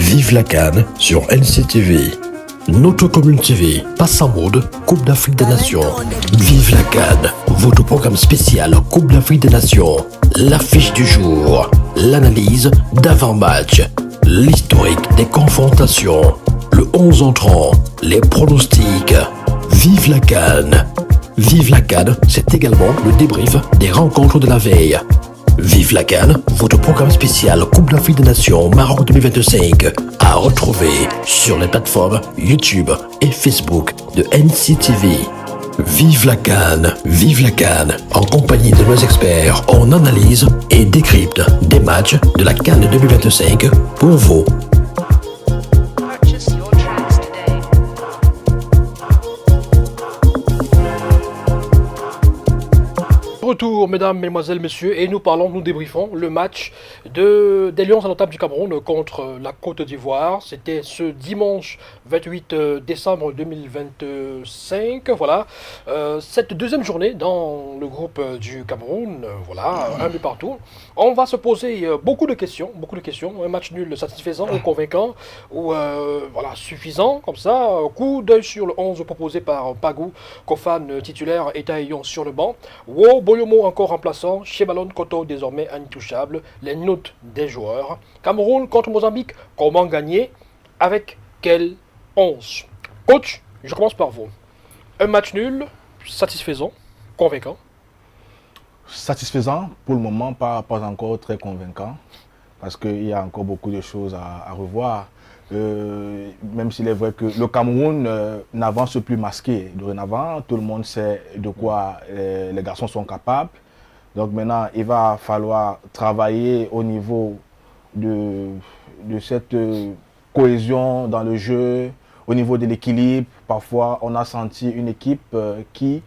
Vive la CAN sur NCTV. Notre commune TV passe en mode Coupe d'Afrique des Nations. Vive la CAN, votre programme spécial Coupe d'Afrique des Nations. L'affiche du jour, l'analyse d'avant-match, l'historique des confrontations, le 11 entrant, les pronostics. Vive la CAN. Vive la CAN, c'est également le débrief des rencontres de la veille. Vive la CAN, votre programme spécial Coupe d'Afrique des Nations Maroc 2025 à retrouver sur les plateformes YouTube et Facebook de NCTV. Vive la CAN, en compagnie de nos experts, on analyse et décrypte des matchs de la CAN 2025 pour vous. Retour, mesdames, mesdemoiselles, messieurs, et nous débriefons le match des Lions indomptables du Cameroun contre la Côte d'Ivoire. C'était ce dimanche 28 décembre 2025. Voilà, cette deuxième journée dans le groupe du Cameroun. Voilà, un but partout. On va se poser beaucoup de questions. Un match nul satisfaisant ou convaincant ou voilà, suffisant comme ça. Coup d'œil sur le 11 proposé par Pagou, Kofan titulaire et Taillon sur le banc. Boyomo encore remplaçant, Chebalon Koto désormais intouchable, les notes des joueurs. Cameroun contre Mozambique, comment gagner? Avec quel 11? Coach, je commence par vous. Un match nul, satisfaisant, convaincant? Satisfaisant, pour le moment, pas encore très convaincant, parce qu'il y a encore beaucoup de choses à revoir. Même s'il est vrai que le Cameroun n'avance plus masqué. Dorénavant, tout le monde sait de quoi les garçons sont capables. Donc maintenant, il va falloir travailler au niveau de cette cohésion dans le jeu, au niveau de l'équilibre. Parfois, on a senti une équipe qui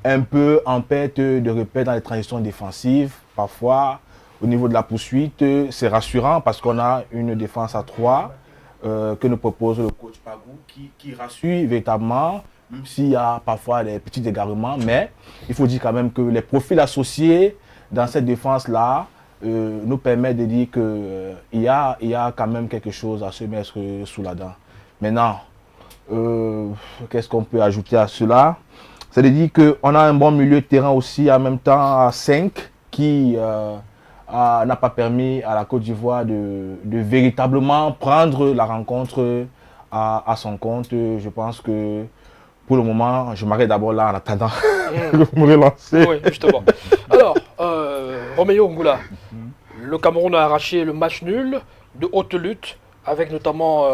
un peu en perte de repères dans les transitions défensives. Parfois, au niveau de la poursuite, c'est rassurant parce qu'on a une défense à 3. Que nous propose le coach Pagou qui rassure véritablement, même s'il y a parfois des petits égarements, mais il faut dire quand même que les profils associés dans cette défense-là nous permettent de dire qu'il y a quand même quelque chose à se mettre sous la dent. Maintenant, qu'est-ce qu'on peut ajouter à cela? C'est de dire qu'on a un bon milieu de terrain aussi en même temps à 5 qui n'a pas permis à la Côte d'Ivoire de véritablement prendre la rencontre à son compte. Je pense que pour le moment, je m'arrête d'abord là en attendant de me relancer. Oui, justement. Alors, Roméo Ngoula, le Cameroun a arraché le match nul de haute lutte, avec notamment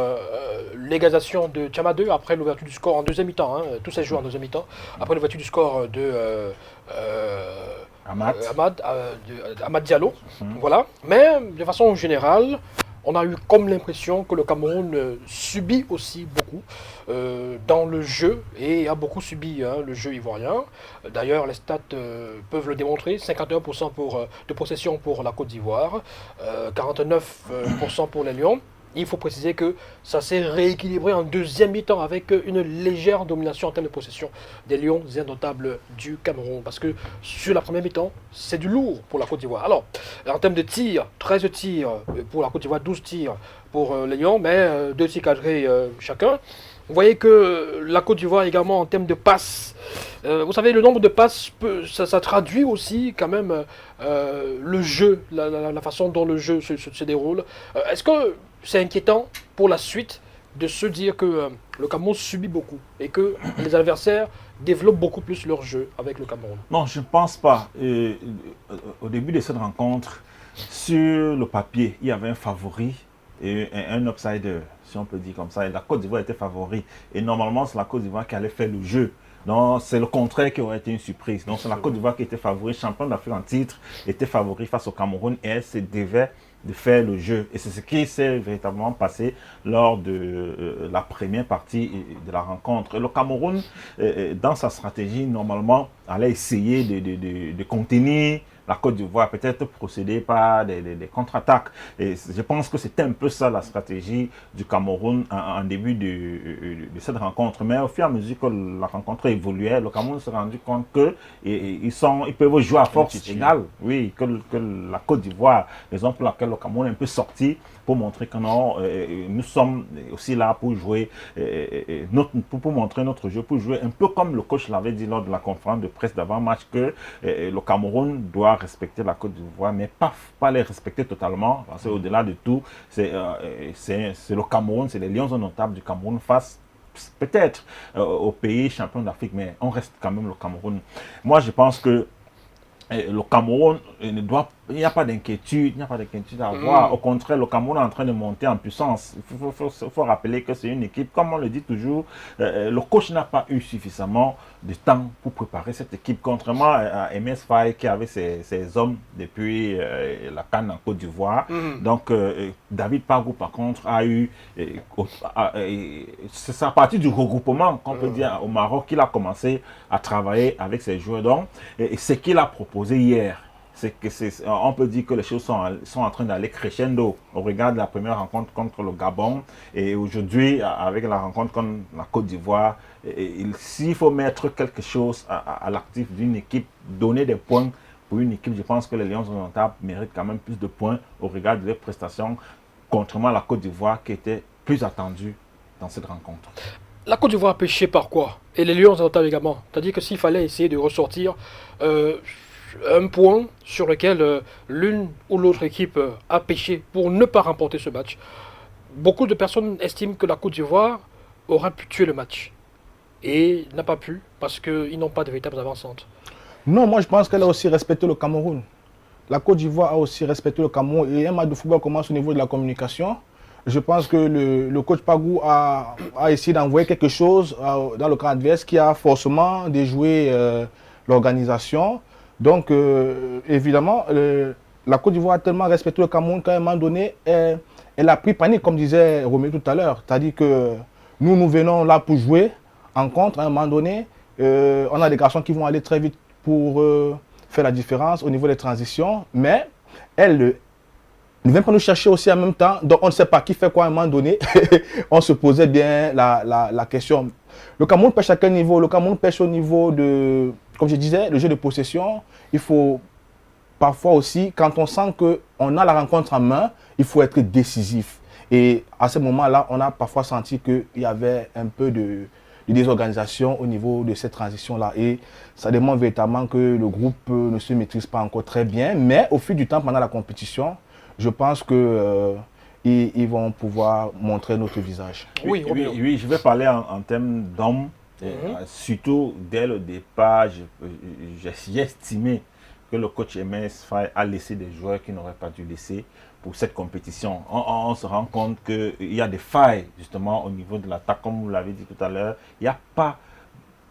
l'égalisation de Tchama 2 après l'ouverture du score en deuxième mi-temps. Tous ces joueurs en deuxième mi-temps. Après l'ouverture du score de Amad Diallo. Voilà. Mais de façon générale, on a eu comme l'impression que le Cameroun subit aussi beaucoup dans le jeu et a beaucoup subi le jeu ivoirien. D'ailleurs, les stats peuvent le démontrer. 51% de possession pour la Côte d'Ivoire, 49% pour les Lions. Il faut préciser que ça s'est rééquilibré en deuxième mi-temps avec une légère domination en termes de possession des Lions indomptables du Cameroun. Parce que sur la première mi-temps, c'est du lourd pour la Côte d'Ivoire. Alors, en termes de tirs, 13 tirs pour la Côte d'Ivoire, 12 tirs pour les Lions, mais 2 tirs cadrés chacun. Vous voyez que la Côte d'Ivoire également en termes de passes, vous savez, le nombre de passes, ça traduit aussi quand même le jeu, la façon dont le jeu se déroule. Est-ce que c'est inquiétant pour la suite de se dire que le Cameroun subit beaucoup et que les adversaires développent beaucoup plus leur jeu avec le Cameroun? Non, je ne pense pas. Au début de cette rencontre, sur le papier, il y avait un favori et un outsider, si on peut dire comme ça. Et la Côte d'Ivoire était favori. Et normalement, c'est la Côte d'Ivoire qui allait faire le jeu. Donc, c'est le contraire qui aurait été une surprise. Donc, c'est la Côte d'Ivoire qui était favori, champion d'Afrique en titre, était favori face au Cameroun et elle se devait de faire le jeu. Et c'est ce qui s'est véritablement passé lors de la première partie de la rencontre. Le Cameroun, dans sa stratégie, normalement, allait essayer de contenir la Côte d'Ivoire, peut-être procéder par des contre-attaques. Et je pense que c'était un peu ça la stratégie du Cameroun en début de cette rencontre. Mais au fur et à mesure que la rencontre évoluait, le Cameroun s'est rendu compte qu'ils peuvent jouer à force égale, oui, que la Côte d'Ivoire. Raison pour laquelle le Cameroun est un peu sorti pour montrer que non, nous sommes aussi là pour jouer, pour montrer notre jeu, pour jouer un peu comme le coach l'avait dit lors de la conférence de presse d'avant-match, que le Cameroun doit respecter la Côte d'Ivoire, mais pas les respecter totalement, parce qu'au-delà de tout, c'est le Cameroun, c'est les Lions indomptables du Cameroun face peut-être au pays champion d'Afrique, mais on reste quand même le Cameroun. Moi, je pense que le Cameroun il n'y a pas d'inquiétude, à avoir. Au contraire, le Cameroun est en train de monter en puissance. Il faut rappeler que c'est une équipe, comme on le dit toujours, le coach n'a pas eu suffisamment de temps pour préparer cette équipe, contrairement à MS Faye qui avait ses hommes depuis la CAN en Côte d'Ivoire. Donc, David Pagou, par contre, a eu, c'est à partir du regroupement, qu'on peut dire, au Maroc, qu'il a commencé à travailler avec ses joueurs. Donc, et ce qu'il a proposé hier, on peut dire que les choses sont en train d'aller crescendo. On regarde la première rencontre contre le Gabon et aujourd'hui, avec la rencontre contre la Côte d'Ivoire, s'il faut mettre quelque chose à l'actif d'une équipe, donner des points pour une équipe, je pense que les Lions indomptables méritent quand même plus de points au regard de leurs prestations, contrairement à la Côte d'Ivoire qui était plus attendue dans cette rencontre. La Côte d'Ivoire a pêché par quoi? Et les Lions indomptables également. C'est-à-dire que s'il fallait essayer de ressortir un point sur lequel l'une ou l'autre équipe a pêché pour ne pas remporter ce match, beaucoup de personnes estiment que la Côte d'Ivoire aurait pu tuer le match et n'a pas pu parce qu'ils n'ont pas de véritables avancantes. Non, moi je pense qu'elle a aussi respecté le Cameroun. La Côte d'Ivoire a aussi respecté le Cameroun. Et un match de football commence au niveau de la communication. Je pense que le coach Pagou a essayé d'envoyer quelque chose dans le camp adverse qui a forcément déjoué l'organisation. Donc, évidemment, la Côte d'Ivoire a tellement respecté le Cameroun qu'à un moment donné, elle a pris panique, comme disait Roméo tout à l'heure. C'est-à-dire que nous venons là pour jouer en contre. À un moment donné, on a des garçons qui vont aller très vite pour faire la différence au niveau des transitions. Mais elle ne vient pas nous chercher aussi en même temps. Donc, on ne sait pas qui fait quoi à un moment donné. On se posait bien la question. Le Cameroun pêche à quel niveau? Le Cameroun pêche au niveau de, comme je disais, le jeu de possession. Il faut parfois aussi, quand on sent qu'on a la rencontre en main, il faut être décisif. Et à ce moment-là, on a parfois senti qu'il y avait un peu de désorganisation au niveau de cette transition-là. Et ça démontre véritablement que le groupe ne se maîtrise pas encore très bien. Mais au fil du temps, pendant la compétition, je pense que ils vont pouvoir montrer notre visage. Oui, je vais parler en termes d'hommes. Surtout dès le départ, j'ai estimé que le coach MS Faye a laissé des joueurs qu'il n'aurait pas dû laisser pour cette compétition. On se rend compte qu'il y a des failles justement au niveau de l'attaque, comme vous l'avez dit tout à l'heure. Il n'y a pas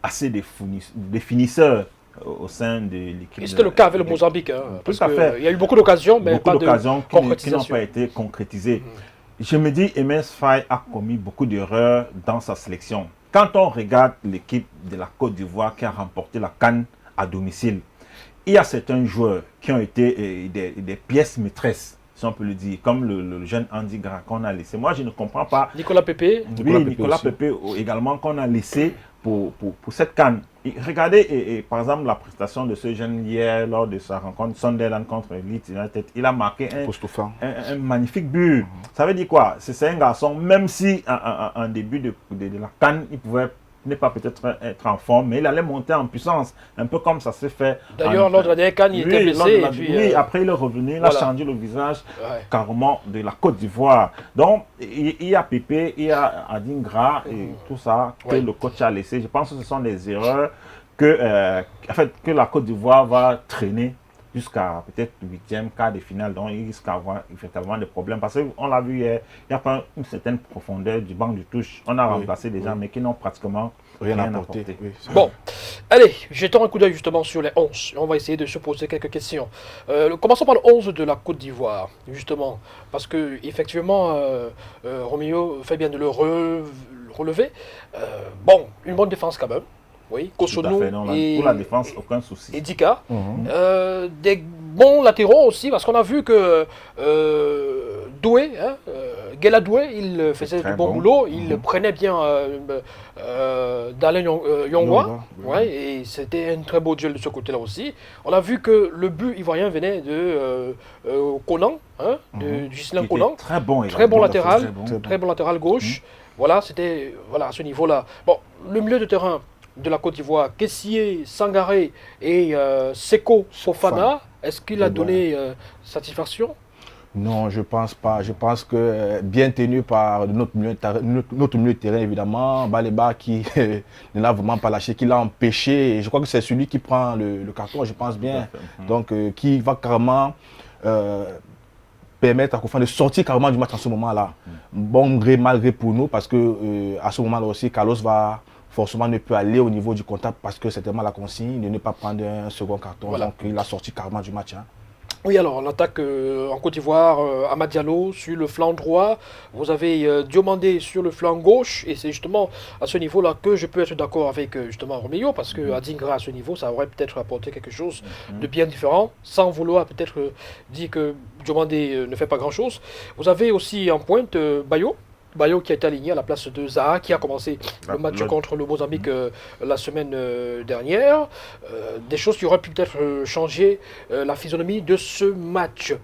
assez de finisseurs au sein de l'équipe. C'était le cas avec le Mozambique. Tout à fait. Il y a eu beaucoup d'occasions, mais pas de qui n'ont pas été concrétisées. Je me dis, MS Faye a commis beaucoup d'erreurs dans sa sélection. Quand on regarde l'équipe de la Côte d'Ivoire qui a remporté la CAN à domicile, il y a certains joueurs qui ont été des pièces maîtresses, si on peut le dire, comme le jeune Andy Gra qu'on a laissé. Moi, je ne comprends pas. Nicolas Pépé. Oui, Nicolas Pépé également qu'on a laissé pour cette CAN. Regardez, par exemple, la prestation de ce jeune hier lors de sa rencontre Sunderland contre Leeds United. Il a marqué un magnifique but. Ça veut dire quoi? C'est un garçon, même si en début de la CAN, il pouvait n'est pas peut-être être en forme, mais il allait monter en puissance, un peu comme ça s'est fait. D'ailleurs, lors de la dernière CAN, il était blessé. Oui, après il est revenu, il a changé le visage carrément de la Côte d'Ivoire. Donc, il y a Pépé, il y a Adingra et tout ça que le coach a laissé. Je pense que ce sont des erreurs que la Côte d'Ivoire va traîner jusqu'à peut-être 8e, quart de finale, donc il risque d'avoir effectivement des problèmes. Parce qu'on l'a vu hier, il n'y a pas une certaine profondeur du banc de touche. On a remplacé des gens, mais qui n'ont pratiquement rien apporté. Oui, bon, allez, jetons un coup d'œil justement sur les 11. On va essayer de se poser quelques questions. Commençons par le 11 de la Côte d'Ivoire, justement. Parce que effectivement, Roméo fait bien de le relever. Bon, une bonne défense quand même. Oui, Kosonou et pour la défense, aucun souci. Et Dika, des bons latéraux aussi, parce qu'on a vu que Doué, hein, Guela Doué, il faisait du bon boulot, il prenait bien Dalen Yongwa, ouais, et c'était un très beau duel de ce côté-là aussi. On a vu que le but ivoirien venait de Conan, hein, de Ghislain Conan, très bon latéral, très bon latéral gauche. Voilà, c'était à ce niveau-là. Bon, le milieu de terrain de la Côte d'Ivoire, Kessié, Sangaré et Seko Fofana, est-ce qu'il a donné satisfaction? Non, je pense pas. Je pense que bien tenu par notre milieu de terrain, évidemment, Baleba qui ne l'a vraiment pas lâché, qui l'a empêché. Et je crois que c'est celui qui prend le carton, je pense bien. Donc, qui va carrément permettre à Kofa de sortir carrément du match en ce moment-là. Bon gré, mal gré pour nous, parce que à ce moment-là aussi, Carlos va forcément ne peut aller au niveau du contact parce que c'est tellement la consigne de ne pas prendre un second carton. Voilà. Donc il a sorti carrément du match. Hein. Oui, alors on attaque en Côte d'Ivoire, Amad Diallo sur le flanc droit, vous avez Diomandé sur le flanc gauche, et c'est justement à ce niveau-là que je peux être d'accord avec justement Roméo, parce que Adingra à ce niveau, ça aurait peut-être apporté quelque chose de bien différent, sans vouloir peut-être dire que Diomandé ne fait pas grand-chose. Vous avez aussi en pointe Bayo qui a été aligné à la place de Zaha, qui a commencé le match contre le Mozambique la semaine dernière. Des choses qui auraient pu peut-être changer la physionomie de ce match.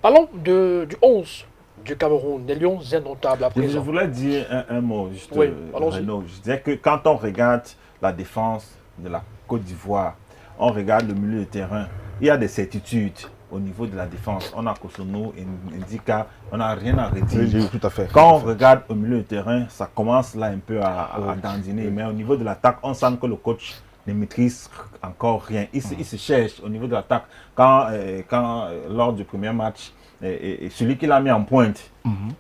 Parlons du 11 du Cameroun, des Lions indomptables à présent. Je voulais dire un mot, juste, oui, Renaud. Je disais que quand on regarde la défense de la Côte d'Ivoire, on regarde le milieu de terrain, il y a des certitudes. Au niveau de la défense, on a Kosono, Ndika, on n'a rien à redire. Oui, tout à fait. Quand on regarde au milieu de terrain, ça commence là un peu à dandiner. Mais au niveau de l'attaque, on sent que le coach ne maîtrise encore rien. Il se cherche au niveau de l'attaque. Quand lors du premier match, celui qui l'a mis en pointe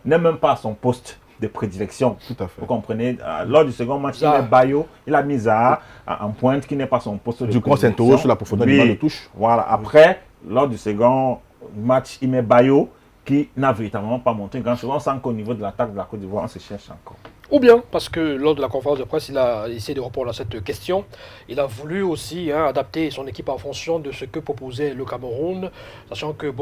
n'est même pas à son poste de prédilection. Tout à fait. Vous comprenez, lors du second match, il met Bayo, il a mis Zaha en pointe qui n'est pas son poste de prédilection. Du coup, on s'interroge sur la profondeur du bal de touche. Voilà, après, lors du second match, il met Bayo qui n'a véritablement pas monté grand chose. On sent qu'au niveau de l'attaque de la Côte d'Ivoire, on se cherche encore. Ou bien, parce que lors de la conférence de presse, il a essayé de répondre à cette question. Il a voulu aussi adapter son équipe en fonction de ce que proposait le Cameroun, sachant que,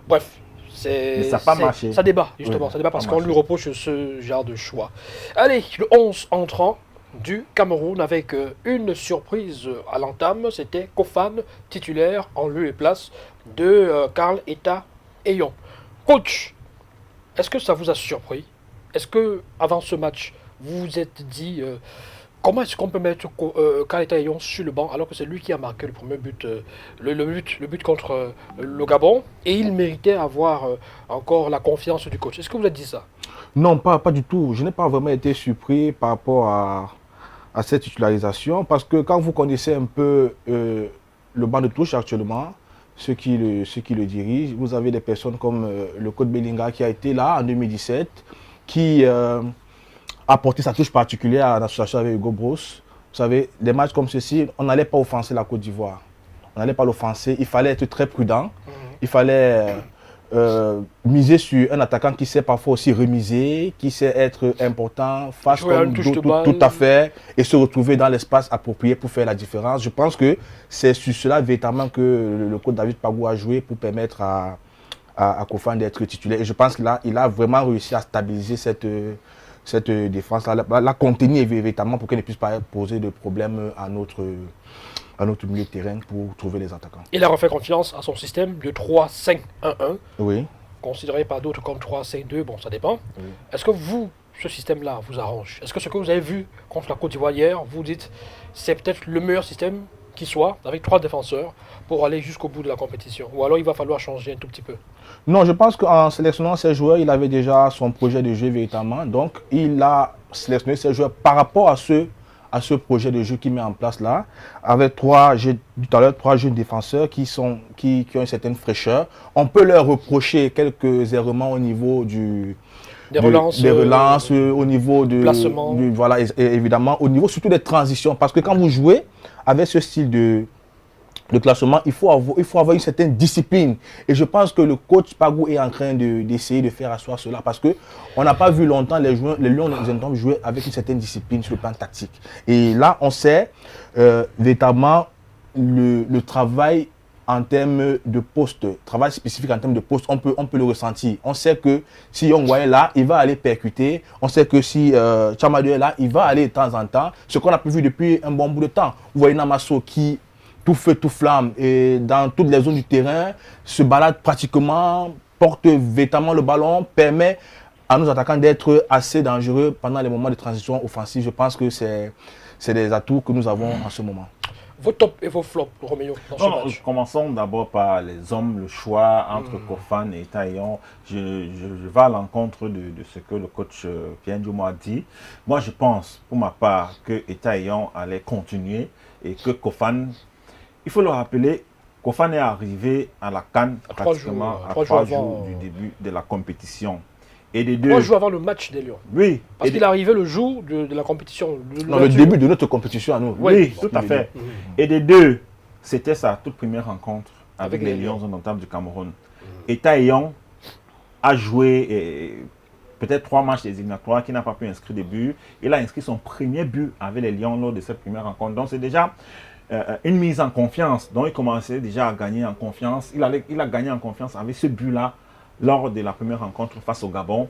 bref, mais ça n'a pas marché. Ça débat, justement, ça débat parce qu'on lui reproche ce genre de choix. Allez, le 11 entrant du Cameroun avec une surprise à l'entame, c'était Kofan, titulaire en lieu et place de Karl Eta Eyon. Coach, est-ce que ça vous a surpris? Est-ce que avant ce match, vous vous êtes dit comment est-ce qu'on peut mettre Karl Eta Eyon sur le banc alors que c'est lui qui a marqué le premier but, le but contre le Gabon, et il méritait avoir encore la confiance du coach? Est-ce que vous avez dit ça? Non, pas du tout. Je n'ai pas vraiment été surpris par rapport à cette titularisation, parce que quand vous connaissez un peu le banc de touche actuellement, ceux qui le dirigent, vous avez des personnes comme le coach Bellinga qui a été là en 2017, qui a apporté sa touche particulière en association avec Hugo Bros. Vous savez, des matchs comme ceci, on n'allait pas offenser la Côte d'Ivoire. On n'allait pas l'offenser, il fallait être très prudent, il fallait miser sur un attaquant qui sait parfois aussi remiser, qui sait être important face comme d'autres, tout à fait, et se retrouver dans l'espace approprié pour faire la différence. Je pense que c'est sur cela véritablement que le coach David Pagou a joué pour permettre à Kofan d'être titulaire. Et je pense qu'il a vraiment réussi à stabiliser cette défense, la contenir véritablement pour qu'elle ne puisse pas poser de problème à notre milieu de terrain pour trouver les attaquants. Il a refait confiance à son système de 3-5-1-1, oui, considéré par d'autres comme 3-5-2, bon ça dépend. Oui. Est-ce que ce système-là vous arrange? Est-ce que ce que vous avez vu contre la Côte d'Ivoire hier, vous dites c'est peut-être le meilleur système qui soit, avec 3 défenseurs, pour aller jusqu'au bout de la compétition? Ou alors il va falloir changer un tout petit peu? Non, je pense qu'en sélectionnant ses joueurs, il avait déjà son projet de jeu véritablement. Donc il a sélectionné ses joueurs par rapport à ce projet de jeu qu'il met en place là, avec 3 jeunes défenseurs qui ont une certaine fraîcheur. On peut leur reprocher quelques errements au niveau des relances, au niveau du placement. Voilà, et évidemment, au niveau surtout des transitions. Parce que quand vous jouez avec ce style de classement, il faut avoir une certaine discipline. Et je pense que le coach Pagou est en train d'essayer de faire asseoir cela, parce qu'on n'a pas vu longtemps les Lions jouer avec une certaine discipline sur le plan tactique. Et là, on sait véritablement le travail en termes de poste, travail spécifique en termes de poste, on peut le ressentir. On sait que si Yongwa est là, il va aller percuter. On sait que si Chamadou est là, il va aller de temps en temps. Ce qu'on a pu vu depuis un bon bout de temps. Vous voyez Namasso qui, tout feu, tout flamme, et dans toutes les zones du terrain, se balade pratiquement, porte véritablement le ballon, permet à nos attaquants d'être assez dangereux pendant les moments de transition offensive. Je pense que c'est des atouts que nous avons en ce moment. Vos tops et vos flops, Roméo, dans ce match. Commençons d'abord par les hommes, le choix entre Kofan et Taillon. Je vais à l'encontre de ce que le coach Pierre Ndiomo a dit. Moi, je pense, pour ma part, que Taillon allait continuer et que Kofan, il faut le rappeler, Kofan est arrivé à la CAN pratiquement à 3 jours du début de la compétition. Et des 3 jours avant le match des Lions. Oui. Parce qu'il est arrivé le jour de la compétition. Le début de notre compétition à nous. Oui, tout à fait. Et des 2, c'était sa toute première rencontre avec les Lions indomptables du Cameroun. Et Taillon a joué peut-être 3 matchs des éliminatoires, qui n'a pas pu inscrire des buts. Il a inscrit son premier but avec les Lions lors de cette première rencontre. Donc c'est déjà une mise en confiance. Donc il commençait déjà à gagner en confiance. Il a gagné en confiance avec ce but-là lors de la première rencontre face au Gabon.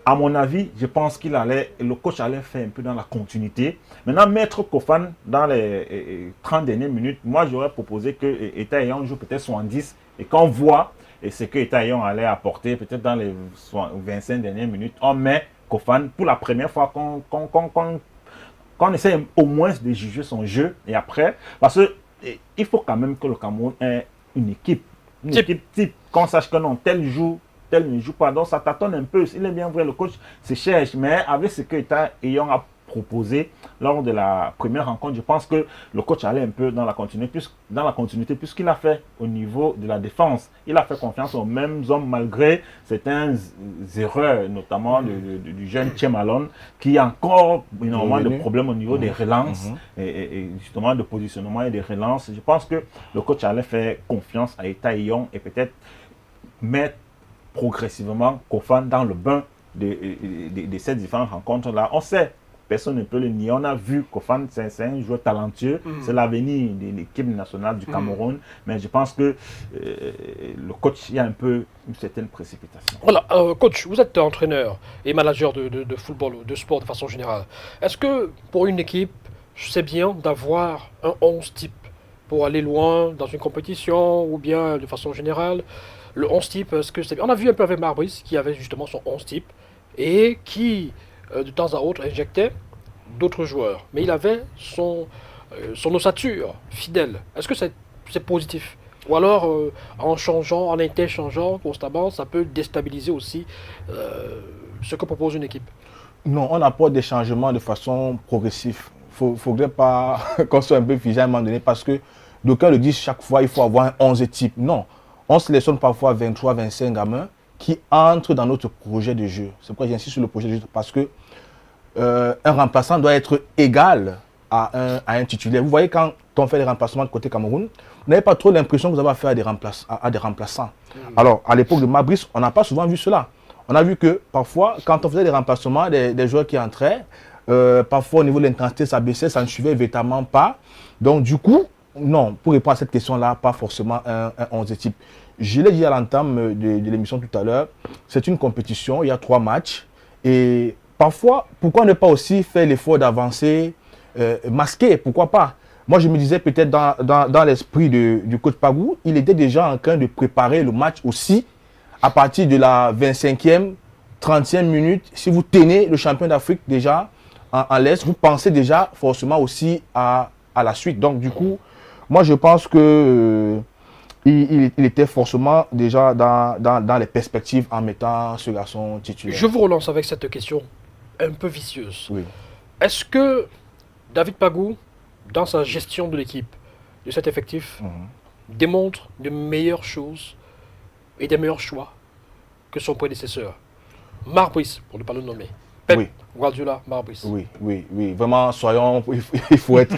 À mon avis, je pense le coach allait faire un peu dans la continuité. Maintenant, mettre Kofan dans les 30 dernières minutes, moi j'aurais proposé que Taillon joue peut-être 70 et qu'on voit ce que Taillon allait apporter peut-être dans les 25 dernières minutes. On met Kofan pour la première fois qu'on essaie au moins de juger son jeu. Et après, parce qu'il faut quand même que le Cameroun ait une équipe type, qu'on sache que non, tel ne joue pas. Donc ça tâtonne un peu. Il est bien vrai, le coach se cherche, mais avec ce que Taillon a proposé lors de la première rencontre, je pense que le coach allait un peu dans la continuité, puisqu'il a fait au niveau de la défense. Il a fait confiance aux mêmes hommes malgré certaines erreurs, notamment du jeune Tchemalon, qui a encore énormément de problèmes au niveau des relances, et justement de positionnement et des relances. Je pense que le coach allait faire confiance à Taillon et peut-être mettre progressivement Kofan dans le bain de ces différentes rencontres-là. On sait, personne ne peut le nier. On a vu Kofan, c'est un joueur talentueux, c'est l'avenir de l'équipe nationale du Cameroun, mais je pense que le coach, il y a un peu une certaine précipitation. Voilà, coach, vous êtes entraîneur et manager de football, de sport de façon générale. Est-ce que pour une équipe, c'est bien d'avoir un 11 type pour aller loin dans une compétition ou bien de façon générale? Le 11 type, est-ce que c'est bien? On a vu un peu avec Marbrice qui avait justement son 11 type et qui, de temps à autre, injectait d'autres joueurs. Mais il avait son ossature fidèle. Est-ce que c'est positif? Ou alors, en changeant, en interchangeant constamment, ça peut déstabiliser aussi ce que propose une équipe? Non, on apporte des changements de façon progressive. Il ne faudrait pas qu'on soit un peu figé à un moment donné parce que d'aucuns le disent chaque fois, il faut avoir un 11 type. Non. On sélectionne parfois 23, 25 gamins qui entrent dans notre projet de jeu. C'est pourquoi j'insiste sur le projet de jeu, parce que un remplaçant doit être égal à un titulaire. Vous voyez, quand on fait des remplacements de côté Cameroun, vous n'avez pas trop l'impression que vous avez affaire à des remplaçants. Alors, à l'époque de Mabrice, on n'a pas souvent vu cela. On a vu que parfois, quand on faisait des remplacements, des joueurs qui entraient, parfois au niveau de l'intensité, ça baissait, ça ne suivait véritablement pas. Donc, du coup, non, pour répondre à cette question-là, pas forcément un 11 type. Je l'ai dit à l'entame de l'émission tout à l'heure, c'est une compétition, il y a 3 matchs. Et parfois, pourquoi ne pas aussi faire l'effort d'avancer masqué? Pourquoi pas? Moi, je me disais peut-être dans l'esprit du coach Pagou, il était déjà en train de préparer le match aussi à partir de la 25e, 30e minute. Si vous tenez le champion d'Afrique déjà en l'Est, vous pensez déjà forcément aussi à la suite. Donc, du coup, moi, je pense que il était forcément déjà dans les perspectives en mettant ce garçon titulaire. Je vous relance avec cette question un peu vicieuse. Oui. Est-ce que David Pagou, dans sa gestion de l'équipe, de cet effectif, démontre de meilleures choses et des meilleurs choix que son prédécesseur? Marbrice, pour ne pas le nommer. Pep Oui. Guardiola, Marbrice. Oui. Vraiment, soyons, il faut être,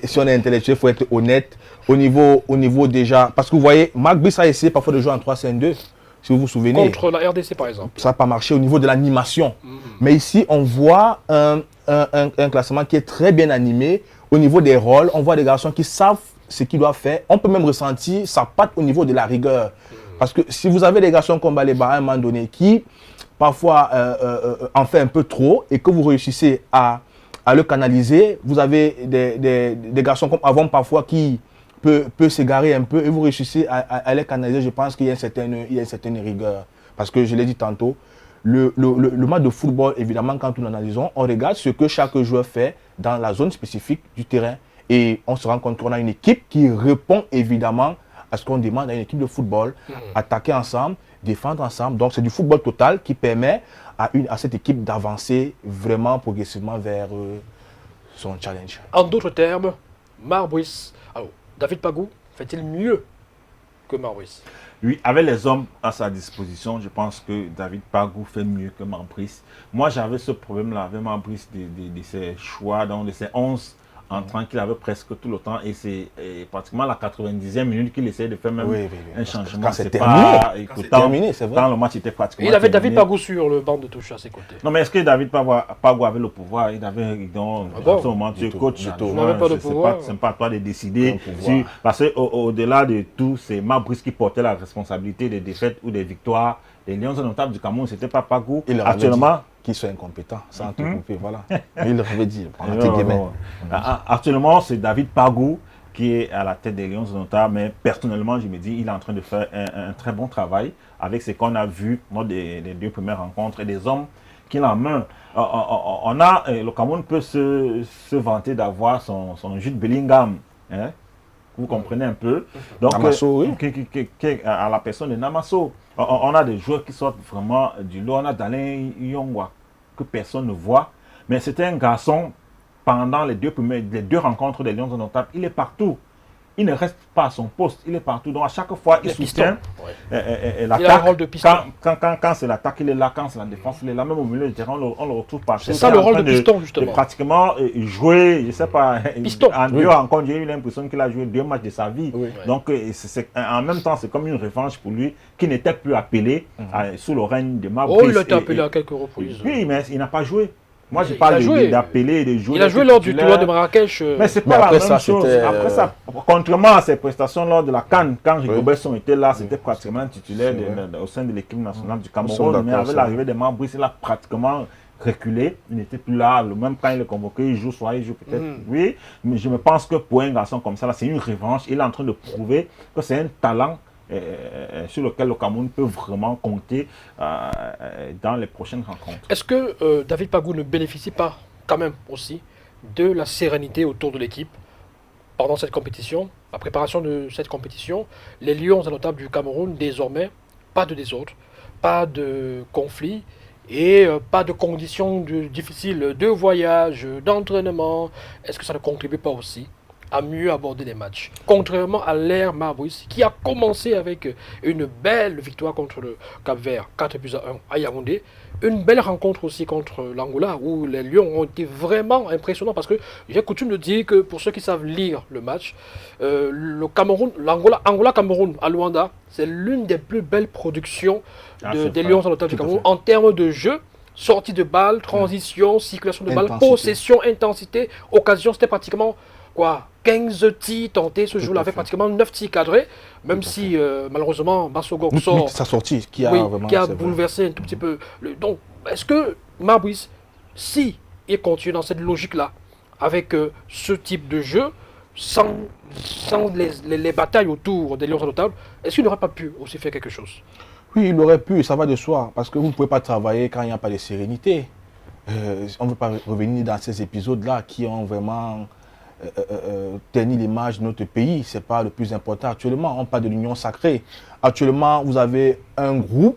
si on est intellectuel, il faut être honnête au niveau déjà. Parce que vous voyez, Marbrice a essayé parfois de jouer en 3-5-2, si vous vous souvenez. Contre la RDC, par exemple. Ça n'a pas marché au niveau de l'animation. Mais ici, on voit un classement qui est très bien animé au niveau des rôles. On voit des garçons qui savent ce qu'il doit faire. On peut même ressentir sa patte au niveau de la rigueur. Parce que si vous avez des garçons comme Baleba à un moment donné qui, parfois, en fait un peu trop et que vous réussissez à le canaliser, vous avez des garçons comme Avon parfois qui peut s'égarer un peu et vous réussissez à les canaliser. Je pense qu'il y a une certaine rigueur. Parce que je l'ai dit tantôt, le match de football, évidemment, quand nous analysons, on regarde ce que chaque joueur fait dans la zone spécifique du terrain. Et on se rend compte qu'on a une équipe qui répond évidemment à ce qu'on demande à une équipe de football, attaquer ensemble, défendre ensemble. Donc c'est du football total qui permet à cette équipe d'avancer vraiment progressivement vers son challenge. En d'autres termes, Marbris, alors David Pagou fait-il mieux que Marbris? Oui, avec les hommes à sa disposition, je pense que David Pagou fait mieux que Marbris. Moi, j'avais ce problème-là avec Marbris de ses choix, donc de ses 11 entrants qu'il avait presque tout le temps. Et c'est pratiquement la 90e minute qu'il essayait de faire même un changement. Quand c'est terminé, c'est vrai. Quand le match était pratiquement Il avait terminé. David Pagou sur le banc de touche à ses côtés. Non, mais est-ce que David Pagou avait le pouvoir? Il avait, donc, à ce moment, tu es coach, Il n'avait pas de pouvoir. c'est pas à toi de décider. Parce qu'au-delà de tout, c'est Marbris qui portait la responsabilité des défaites ou des victoires. Les Lions notables du Cameroun, c'était pas Pagou. Actuellement, qu'ils soient incompétents, sans tout couper, voilà. Il l'avait dit, Actuellement, c'est David Pagou qui est à la tête des Lions notables, mais personnellement, je me dis, il est en train de faire un très bon travail avec ce qu'on a vu lors des 2 premières rencontres et des hommes qu'il a en main. Le Cameroun peut se vanter d'avoir son Jude Bellingham. Hein? Vous comprenez un peu. Donc, Namasso, oui. À la personne de Namasso. On a des joueurs qui sortent vraiment du lot. On a Dalin Yongwa, que personne ne voit. Mais c'était un garçon, pendant les 2 rencontres des Lions notables, il est partout. Il ne reste pas à son poste, il est partout. Donc à chaque fois, il soutient l'attaque. Il a un rôle de piston. Quand c'est l'attaque, il est là. Quand c'est la défense, il est là. Même au milieu du terrain, on le retrouve partout. C'est ça le rôle de piston, justement. De pratiquement jouer, je ne sais pas, piston. En 2 rencontres, j'ai eu l'impression qu'il a joué 2 matchs de sa vie. Oui. Donc en même temps, c'est comme une revanche pour lui, qui n'était plus appelé sous le règne de Marbris. Oh, il a été appelé à quelques reprises. Oui, mais il n'a pas joué. Moi, je parle d'appeler et de jouer. Il a joué lors du tournoi de Marrakech. Mais c'est pas la même chose. Après ça, contrairement à ses prestations lors de la CAN, quand Rigobert était là, c'était pratiquement titulaire au sein de l'équipe nationale du Cameroun. Mais avec l'arrivée de Marbris, il a pratiquement reculé. Il n'était plus là. Même quand il est convoqué, il joue, soit il joue peut-être. Oui, mais je me pense que pour un garçon comme ça, c'est une revanche. Il est en train de prouver que c'est un talent sur lequel le Cameroun peut vraiment compter dans les prochaines rencontres. Est-ce que David Pagou ne bénéficie pas quand même aussi de la sérénité autour de l'équipe pendant cette compétition, la préparation de cette compétition? Les Lions notables du Cameroun, désormais, pas de désordre, pas de conflit et pas de conditions difficiles de voyage, d'entraînement. Est-ce que ça ne contribue pas aussi à mieux aborder les matchs, contrairement à l'ère Marbris, qui a commencé avec une belle victoire contre le Cap-Vert, 4-1 à Yaoundé, une belle rencontre aussi contre l'Angola, où les Lions ont été vraiment impressionnants, parce que j'ai coutume de dire que pour ceux qui savent lire le match, le Cameroun, Angola-Cameroun à Luanda, c'est l'une des plus belles productions des Lions notables du Cameroun en termes de jeu. Sortie de balle, transition, circulation de balle, possession, intensité, occasion, c'était pratiquement 15 tirs tentés ce jour-là, avec pratiquement 9 tirs cadrés, même si malheureusement Bassogok sort. Sa sortie qui a bouleversé un tout petit peu. Donc, est-ce que Marbris, si il continue dans cette logique-là, avec ce type de jeu, sans les batailles autour des Lions notables, est-ce qu'il n'aurait pas pu aussi faire quelque chose? Oui, il aurait pu, ça va de soi, parce que vous ne pouvez pas travailler quand il n'y a pas de sérénité. On ne veut pas revenir dans ces épisodes-là qui ont vraiment tenir l'image de notre pays, ce n'est pas le plus important actuellement. On parle de l'union sacrée. Actuellement, vous avez un groupe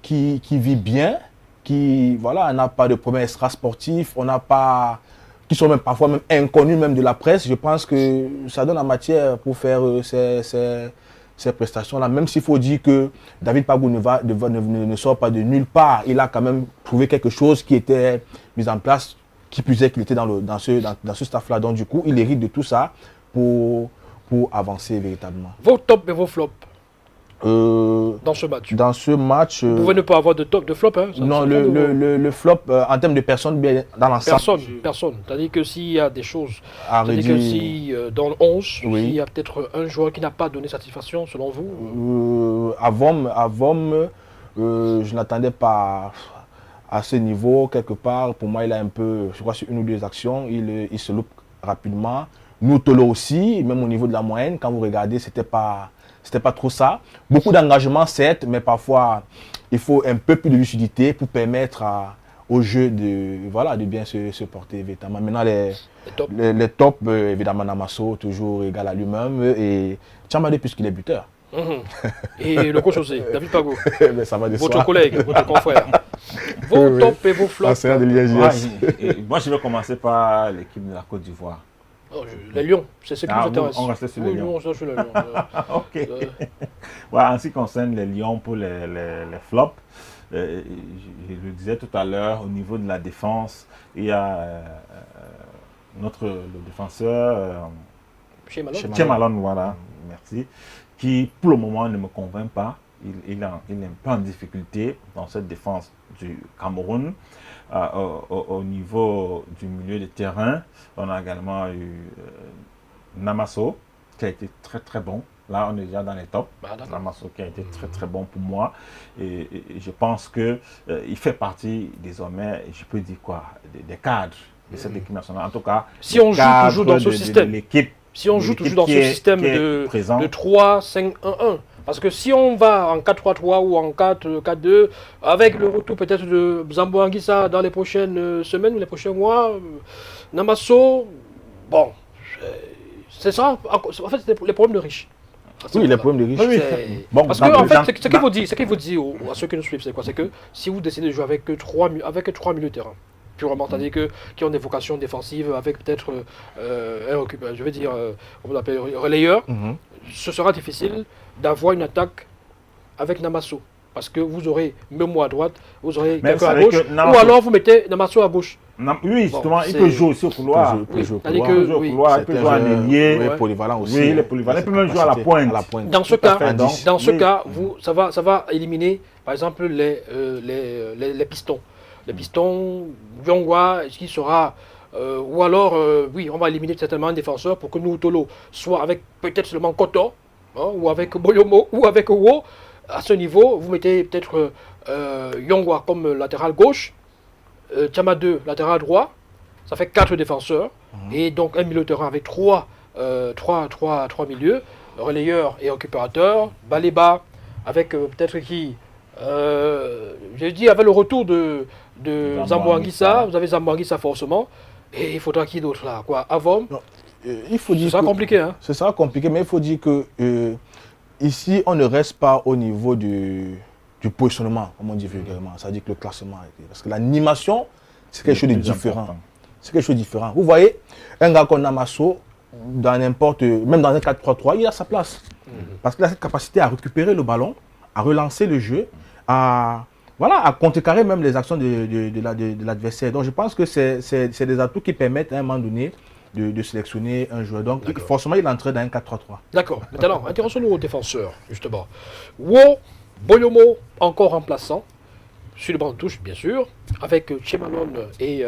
qui vit bien, qui n'a pas de problème extra-sportif, on n'a pas, qui sont même parfois même inconnus même de la presse. Je pense que ça donne la matière pour faire ces prestations-là, même s'il faut dire que David Pagou ne sort pas de nulle part. Il a quand même trouvé quelque chose qui était mis en place, qui plus est qu'il était dans ce staff-là. Donc du coup, il hérite de tout ça pour avancer véritablement. Vos tops et vos flops dans ce match? Dans ce match... Vous pouvez ne pas avoir de top, de flop. Hein, non, le flop, en termes de personnes, bien dans l'ensemble. Personne. C'est-à-dire que s'il y a des choses, À c'est-à-dire que redire, si dans le 11, Oui. il y a peut-être un joueur qui n'a pas donné satisfaction selon vous. à Vom, je n'attendais pas à ce niveau. Quelque part, pour moi, il a un peu, je crois, sur une ou deux actions, il se loupe rapidement. Nous, Tolo aussi, même au niveau de la moyenne, quand vous regardez, c'était pas trop ça. Beaucoup d'engagement, certes, mais parfois, il faut un peu plus de lucidité pour permettre au jeu de bien se porter véritablement. Maintenant, les tops, évidemment, Namasso, toujours égal à lui-même, et Tchamadé, puisqu'il est buteur. Et le coach aussi, David Pago, Mais ça va de votre soi. collègue, votre confrère. Vos Oui. tops et vos flops. Ancien de l'IAGS. Ouais, moi, je vais commencer par l'équipe de la Côte d'Ivoire. Les Lions, c'est ce qui nous intéresse. On restait sur les Oui, Lions. on reste sur les Lions. Ok. Ouais, en ce qui concerne les Lions pour les flops, je le disais tout à l'heure, au niveau de la défense, il y a le défenseur Chez Malone. Tchemalon, voilà, merci, qui pour le moment ne me convainc pas. Il est un peu en difficulté dans cette défense du Cameroun. Au niveau du milieu de terrain, on a également eu Namasso, qui a été très très bon. Là, on est déjà dans les tops. Namasso qui a été très très bon pour moi. Et je pense qu'il fait partie désormais, je peux dire quoi, des cadres de cette équipe nationale. En tout cas, si on joue toujours dans ce système, l'équipe. Si on joue toujours dans ce système de 3-5-1-1, parce que si on va en 4-3-3 ou en 4-4-2, avec le retour peut-être de Zambo Anguissa dans les prochaines semaines ou les prochains mois, Namasso, bon, c'est ça, en fait c'est les problèmes de riches. Oui, les problèmes de riches. Oui. Bon, parce que en fait, ce qu'il faut dire à ceux qui nous suivent, c'est quoi? C'est que si vous décidez de jouer avec 3 milieux de terrain, purement, c'est-à-dire qui ont des vocations défensives avec peut-être je vais dire, on l'appelle relayeur, ce sera difficile d'avoir une attaque avec Namasso. Parce que vous aurez Memo à droite, vous aurez quelqu'un à gauche, ou alors vous mettez Namasso à gauche. Oui, justement, il peut jouer aussi au couloir. Il peut jouer au couloir, il peut jouer en ailier. Oui, polyvalent aussi. Oui, il est polyvalent. Il peut même jouer à la pointe. Dans ce cas, ça va éliminer, par exemple, les pistons. Les pistons, Yongwa, qui sera... ou alors, on va éliminer certainement un défenseur pour que nous, Tolo, soit avec peut-être seulement Koto, ou avec Boyomo, ou avec Owo. À ce niveau, vous mettez peut-être Yongwa comme latéral gauche, Tchama 2 latéral droit, ça fait 4 défenseurs, et donc un milieu de terrain avec 3 milieux, relayeur et récupérateur, Baleba, avec peut-être qui... j'ai dit avec le retour de Zambo Anguissa, vous avez Zambo Anguissa forcément, et il faudra qui d'autre là, quoi, Avom. Il faut dire c'est ça compliqué, hein. C'est ça compliqué, mais il faut dire que ici on ne reste pas au niveau du positionnement, comme on dit vulgairement, c'est-à-dire que le classement, parce que l'animation c'est quelque chose de différent. C'est quelque chose de différent. Vous voyez, un gars comme Namasso, dans n'importe, même dans un 4-3-3, il a sa place, parce qu'il a cette capacité à récupérer le ballon, à relancer le jeu, à contrecarrer même les actions de l'adversaire. Donc je pense que c'est des atouts qui permettent à un moment donné de sélectionner un joueur. Donc forcément il entre dans un 4-3-3. D'accord. Maintenant, intéressons-nous aux défenseurs, justement. Wo, Boyomo, encore remplaçant, sur le banc de touche, bien sûr, avec Tchemalon et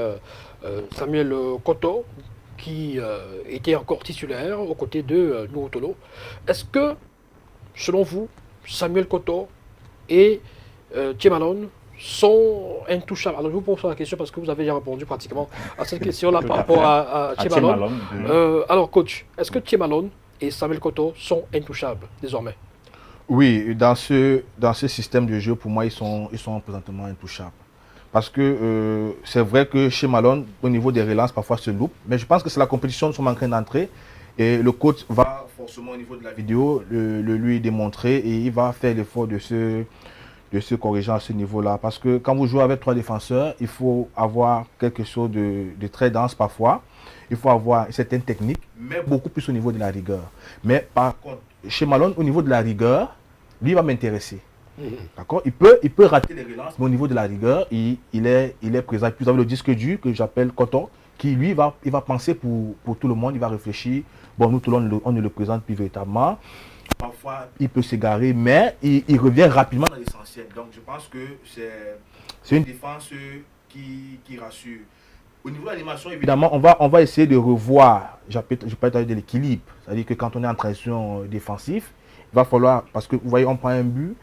Samuel Koto, qui était encore titulaire aux côtés de Nuotolo. Est-ce que, selon vous, Samuel Koto et Tchemalon sont intouchables? Alors je vous pose la question parce que vous avez déjà répondu pratiquement à cette question-là par rapport à Tchemalon. Alors coach, est-ce que Tchemalon et Samuel Koto sont intouchables désormais? Oui, dans ce système de jeu, pour moi, ils sont présentement intouchables. Parce que c'est vrai que chez Malone, au niveau des relances, parfois se loupe. Mais je pense que c'est la compétition, nous sommes en train d'entrer. Et le coach va forcément au niveau de la vidéo le lui démontrer et il va faire l'effort de se corriger à ce niveau-là. Parce que quand vous jouez avec 3 défenseurs, il faut avoir quelque chose de très dense parfois. Il faut avoir une certaine technique, mais beaucoup plus au niveau de la rigueur. Mais par contre, chez Malone, au niveau de la rigueur, lui va m'intéresser. D'accord, il peut rater les relances, mais au niveau de la rigueur, il est présent. Puis vous avez le disque dur que j'appelle Koto, qui lui il va penser pour tout le monde, il va réfléchir. Bon, nous tout le monde on ne le présente plus véritablement. parfois il peut s'égarer, mais il revient rapidement dans l'essentiel. Donc je pense que c'est une défense qui rassure. Au niveau de l'animation, évidemment, on va essayer de revoir, je peux de l'équilibre. C'est-à-dire que quand on est en transition défensive, il va falloir, parce que vous voyez, on prend un but,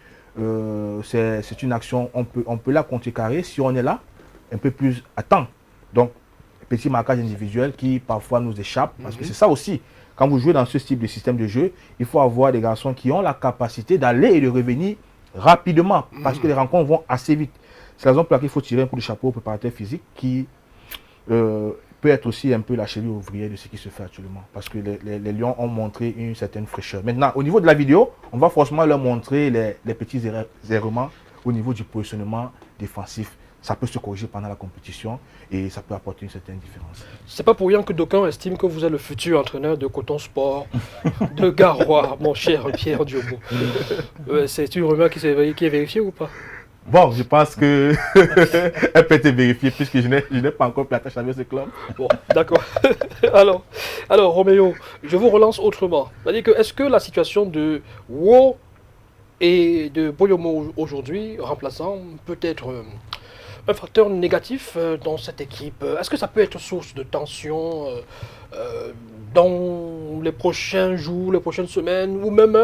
c'est une action, on peut la contrecarrer si on est là, un peu plus à temps. Donc, petit marquage individuel qui parfois nous échappe, parce que c'est ça aussi. Quand vous jouez dans ce type de système de jeu, il faut avoir des garçons qui ont la capacité d'aller et de revenir rapidement, parce que les rencontres vont assez vite. C'est la raison pour laquelle il faut tirer un coup de chapeau au préparateur physique qui peut être aussi un peu la cheville ouvrière de ce qui se fait actuellement. Parce que les Lions ont montré une certaine fraîcheur. Maintenant, au niveau de la vidéo, on va forcément leur montrer les petits errements au niveau du positionnement défensif. Ça peut se corriger pendant la compétition et ça peut apporter une certaine différence. C'est pas pour rien que d'aucuns estiment que vous êtes le futur entraîneur de Coton Sport, de Garoua, mon cher Pierre Diobo. C'est une rumeur qui est vérifiée ou pas? Bon, je pense que elle peut être vérifiée puisque je n'ai pas encore pris attache avec ce club. Bon, d'accord. alors, Roméo, je vous relance autrement. C'est-à-dire que est-ce que la situation de Wo et de Boyomo aujourd'hui, remplaçant, peut être un facteur négatif dans cette équipe? Est-ce que ça peut être source de tension dans les prochains jours, les prochaines semaines, ou même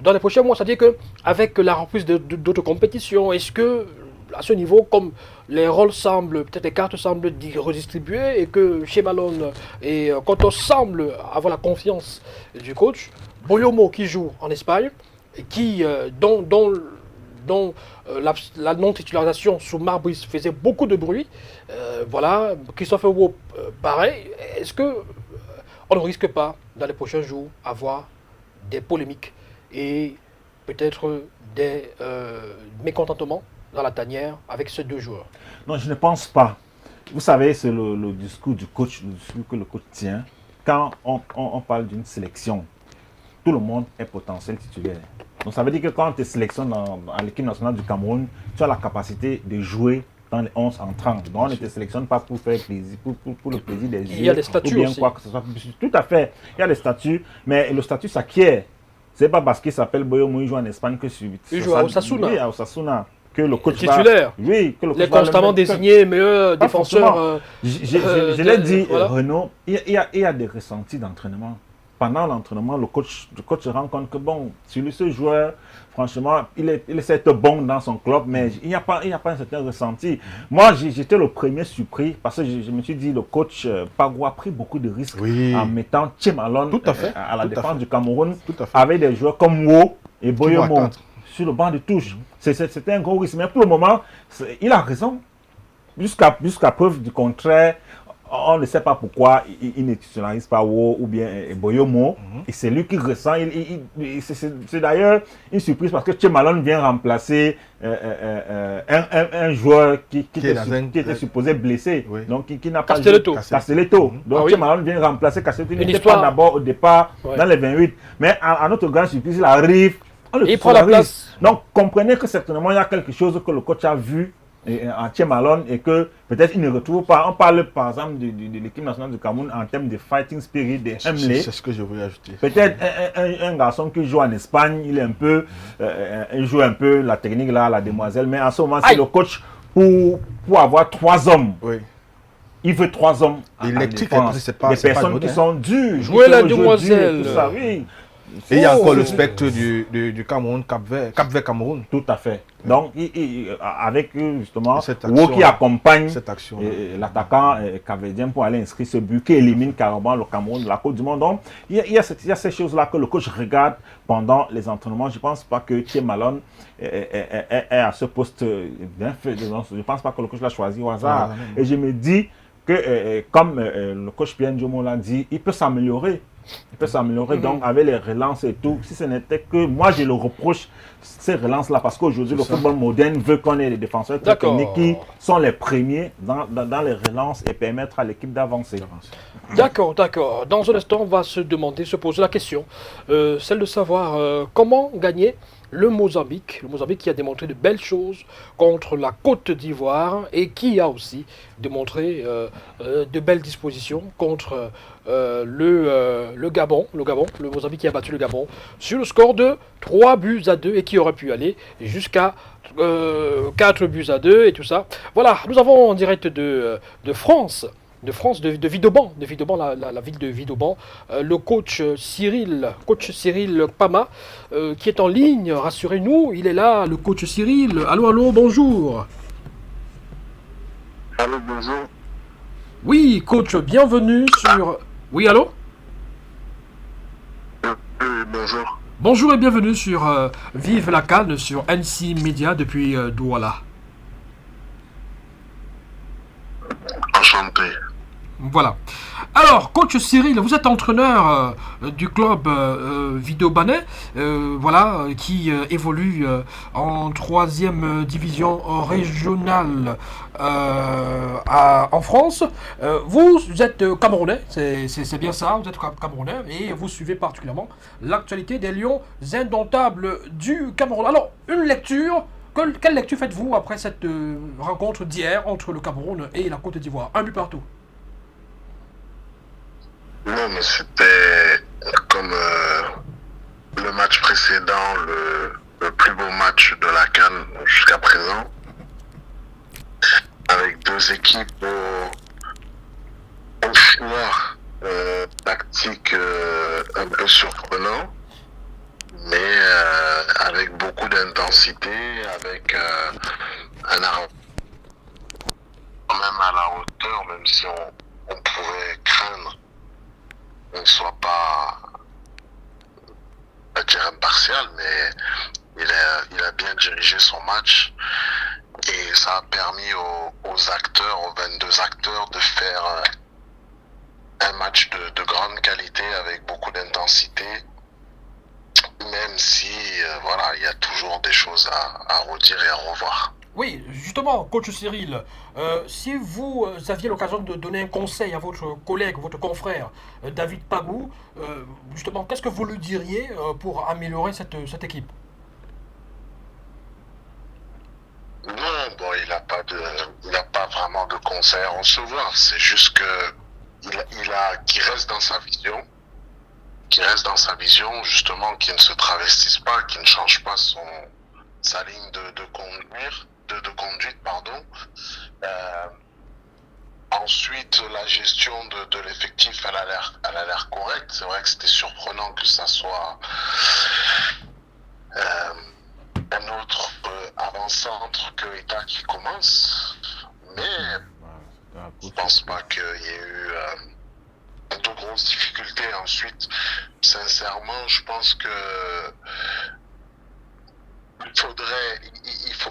dans les prochains mois? C'est-à-dire qu'avec la reprise d'autres compétitions, est-ce que, à ce niveau, comme les rôles semblent, peut-être les cartes semblent redistribuées, et que chez Malone et Coton semble avoir la confiance du coach, Boyomo qui joue en Espagne, qui, dont la non-titularisation sous Marbris faisait beaucoup de bruit. Voilà, Christopher Wope, pareil. Est-ce que on ne risque pas, dans les prochains jours, avoir des polémiques et peut-être des mécontentements dans la tanière avec ces deux joueurs? Non, je ne pense pas. Vous savez, c'est le discours du coach, le discours que le coach tient. Quand on parle d'une sélection, tout le monde est potentiel titulaire. Donc ça veut dire que quand tu es sélectionné dans l'équipe nationale du Cameroun, tu as la capacité de jouer dans les 11 entrants. Donc on ne te sélectionne pas pour faire plaisir, pour le plaisir des yeux. Il y a des statuts ou bien aussi. Quoi que ce soit. Tout à fait. Il y a des statuts, mais le statut s'acquiert. Ce n'est pas parce qu'il s'appelle Boyomo, il joue en Espagne que sur... Il joue à Osasuna. Oui, à Osasuna. Que le coach titulaire. Oui, que le coach les constamment désigné meilleur défenseur. Je l'ai dit, voilà. Renaud, il y a des ressentis d'entraînement. Pendant l'entraînement, le coach se rend compte que bon, ce joueur, franchement, il est certes bon dans son club, mais il n'y a pas un certain ressenti. Moi, j'étais le premier surpris parce que je me suis dit, le coach Pagou a pris beaucoup de risques en mettant Tchemalon à la défense du Cameroun avec des joueurs comme Wo et Boyomo sur le banc de touche. C'était un gros risque, mais pour le moment, il a raison. Jusqu'à preuve du contraire, on ne sait pas pourquoi il ne titularise pas Wo ou bien Boyomo. Et c'est lui qui ressent. C'est d'ailleurs une surprise parce que Tchemalon vient remplacer un joueur qui était supposé blessé. Oui. Donc qui n'a pas Castelletto. Castelletto. Donc Tchemalon vient remplacer Castelletto. Il n'était pas d'abord au départ dans les 28. Mais à notre grande surprise, il arrive. Il prend la place. Donc comprenez que certainement il y a quelque chose que le coach a vu en Tchemalon et que peut-être il ne retrouve pas. On parle par exemple de l'équipe nationale du Cameroun en termes de fighting spirit, de Hemley. C'est ce que je voulais ajouter. Peut-être un garçon qui joue en Espagne, il est un peu, il joue un peu la technique là, la demoiselle, mais en ce moment c'est le coach pour avoir 3 hommes. Oui. Il veut 3 hommes électrique, c'est pas des personnes qui sont dures. Jouer la demoiselle. Tout ça, oui. Et il y a encore le spectre du Cameroun, Cap-Vert Cameroun. Tout à fait. Donc, avec justement, Cette Wo qui accompagne cette action. l'attaquant capverdien pour aller inscrire ce but qui élimine carrément le Cameroun de la Coupe du Monde. Donc, il y a ces choses-là que le coach regarde pendant les entraînements. Je ne pense pas que Tchemalon est à ce poste bien fait. Je ne pense pas que le coach l'a choisi au hasard. Et je me dis que, comme le coach Pierre Diomo l'a dit, il peut s'améliorer. Il peut s'améliorer donc avec les relances et tout. Si ce n'était que moi, je le reproche ces relances-là parce qu'aujourd'hui, le football moderne veut qu'on ait des défenseurs techniques qui sont les premiers dans les relances et permettre à l'équipe d'avancer. D'accord. Dans un instant, on va se poser la question, celle de savoir comment gagner le Mozambique. Le Mozambique qui a démontré de belles choses contre la Côte d'Ivoire et qui a aussi démontré de belles dispositions contre le Gabon. Le Mozambique qui a battu le Gabon sur le score de 3-2 et qui aurait pu aller jusqu'à 4-2 et tout ça. Voilà, nous avons en direct de France. De Vidauban, la ville de Vidauban, le coach Cyril Pama, qui est en ligne. Rassurez-nous, il est là, le coach Cyril. Allô, bonjour. Allô, bonjour. Oui, coach, bienvenue sur... Oui, allô? Bonjour. Bonjour et bienvenue sur Vive la CAN sur NC Media depuis Douala. Enchanté. Voilà. Alors, coach Cyril, vous êtes entraîneur du club Vidaubanais, voilà, qui évolue en 3e division régionale en France. Vous êtes Camerounais, c'est bien ça, vous êtes Camerounais et vous suivez particulièrement l'actualité des Lions indomptables du Cameroun. Alors, une lecture. Quelle lecture faites-vous après cette rencontre d'hier entre le Cameroun et la Côte d'Ivoire? Un but partout. Non, mais c'était comme le match précédent, le plus beau match de la CAN jusqu'à présent, avec deux équipes au choix tactique un peu surprenant, mais avec beaucoup d'intensité, avec un arrêt quand même à la hauteur, même si on pouvait craindre qu'on ne soit pas, à dire impartial, mais il a bien dirigé son match et ça a permis aux acteurs, aux 22 acteurs de faire un match de grande qualité avec beaucoup d'intensité, même si voilà, il y a toujours des choses à redire et à revoir. Oui, justement, coach Cyril, si vous aviez l'occasion de donner un conseil à votre collègue, votre confrère David Pagou, justement, qu'est-ce que vous lui diriez pour améliorer cette équipe? Non, bon, il n'a pas vraiment de conseil à recevoir. C'est juste que qu'il reste dans sa vision, justement, qu'il ne se travestisse pas, qu'il ne change pas sa ligne de conduite, pardon. Ensuite, la gestion de l'effectif, elle a l'air correcte. C'est vrai que c'était surprenant que ça soit un autre avant-centre que Ita qui commence, mais je pense pas qu'il y ait eu de grosses difficultés. Ensuite, sincèrement, je pense que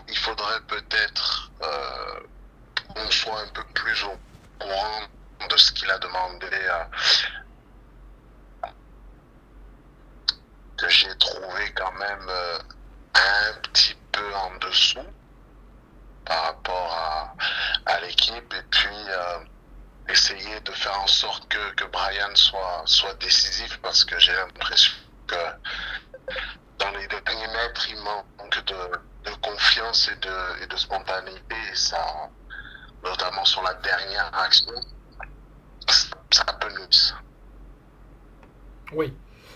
il faudrait peut-être qu'on soit un peu plus au courant de ce qu'il a demandé, que j'ai trouvé quand même un petit peu en dessous par rapport à l'équipe, et puis essayer de faire en sorte que Brian soit décisif, parce que j'ai l'impression que dans les derniers mètres, il manque de confiance et de spontanéité, et ça, notamment sur la dernière action, ça peut nous. Oui.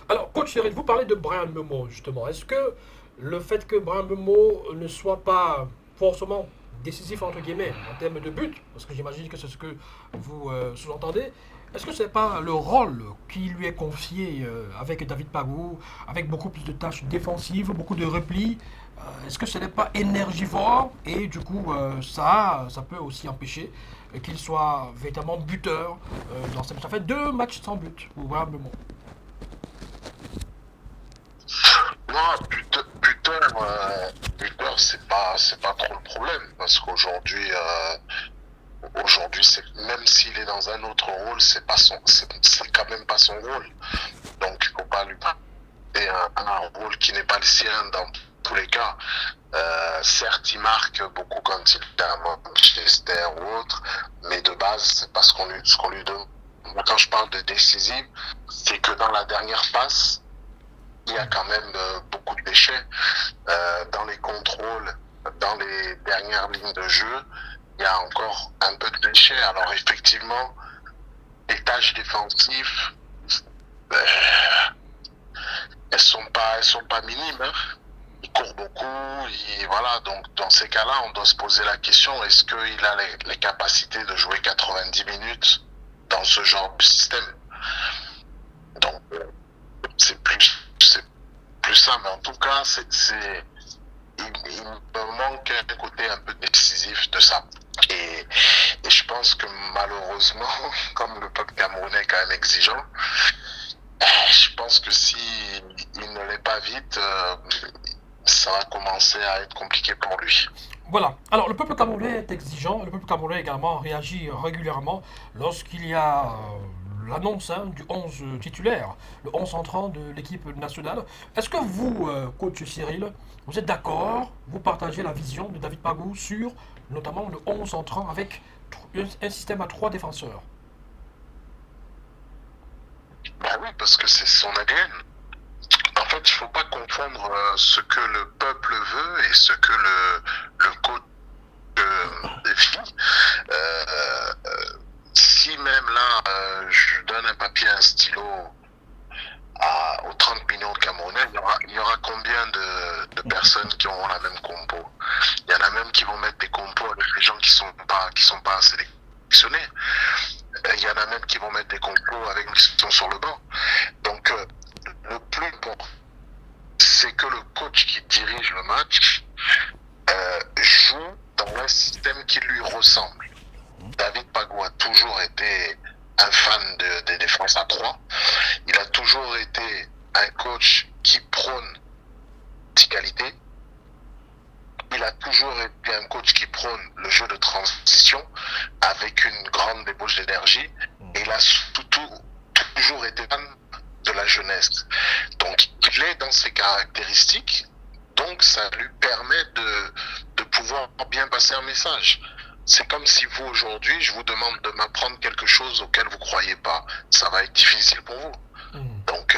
Alors, coach Cyril, vous parlez de Bryan Mbeumo, justement. Est-ce que le fait que Bryan Mbeumo ne soit pas forcément décisif, entre guillemets, en termes de but, parce que j'imagine que c'est ce que vous sous-entendez, est-ce que ce n'est pas le rôle qui lui est confié avec David Pagou, avec beaucoup plus de tâches défensives, beaucoup de replis? Est-ce que ce n'est pas énergivore et du coup ça peut aussi empêcher qu'il soit véritablement buteur dans cette... Ça fait 2 matchs sans but pour Bryan Mbeumo. Non, buteur, c'est pas trop le problème, parce qu'aujourd'hui, c'est, même s'il est dans un autre rôle, c'est quand même pas son rôle. Donc il faut pas lui passer un rôle qui n'est pas le sien dans tous les cas. Certes, il marque beaucoup quand il est à Manchester ou autre, mais de base, c'est pas ce qu'on lui donne. Moi, quand je parle de décisif, c'est que dans la dernière passe, il y a quand même beaucoup de déchets dans les contrôles, dans les dernières lignes de jeu. Il y a encore un peu de déchets. Alors effectivement, les tâches défensives, elles sont pas minimes. Hein. Il court beaucoup, voilà. Donc dans ces cas-là, on doit se poser la question, est-ce qu'il a les capacités de jouer 90 minutes dans ce genre de système? Donc c'est plus ça, mais en tout cas, il me manque un côté un peu décisif de ça. Et je pense que malheureusement, comme le peuple camerounais est quand même exigeant, je pense que si il ne l'est pas vite, ça va commencer à être compliqué pour lui. Voilà. Alors, le peuple camerounais est exigeant. Le peuple camerounais également réagit régulièrement lorsqu'il y a l'annonce du 11 titulaire, le 11 entrant de l'équipe nationale. Est-ce que vous, coach Cyril, vous êtes d'accord? Vous partagez la vision de David Pagou sur notamment le 11 entrant avec un système à 3 défenseurs? Ben oui, parce que c'est son ADN. En fait, il ne faut pas confondre ce que le peuple veut et ce que le coach vit. Si même là, je donne un papier, un stylo aux 30 millions de Camerounais, il y aura combien de personnes qui auront la même compo? Il y en a même qui vont mettre des compos avec les gens qui sont pas sélectionnés. Il y en a même qui vont mettre des compos avec ceux qui sont sur le banc. Donc, le plus important, c'est que le coach qui dirige le match joue dans un système qui lui ressemble. David Pagou a toujours été un fan des défenses à 3. Il a toujours été un coach qui prône verticalité. Il a toujours été un coach qui prône le jeu de transition avec une grande débauche d'énergie. Et il a toujours été fan de la jeunesse. Donc, il est dans ses caractéristiques. Donc, ça lui permet de pouvoir bien passer un message. C'est comme si vous, aujourd'hui, je vous demande de m'apprendre quelque chose auquel vous ne croyez pas. Ça va être difficile pour vous. Donc,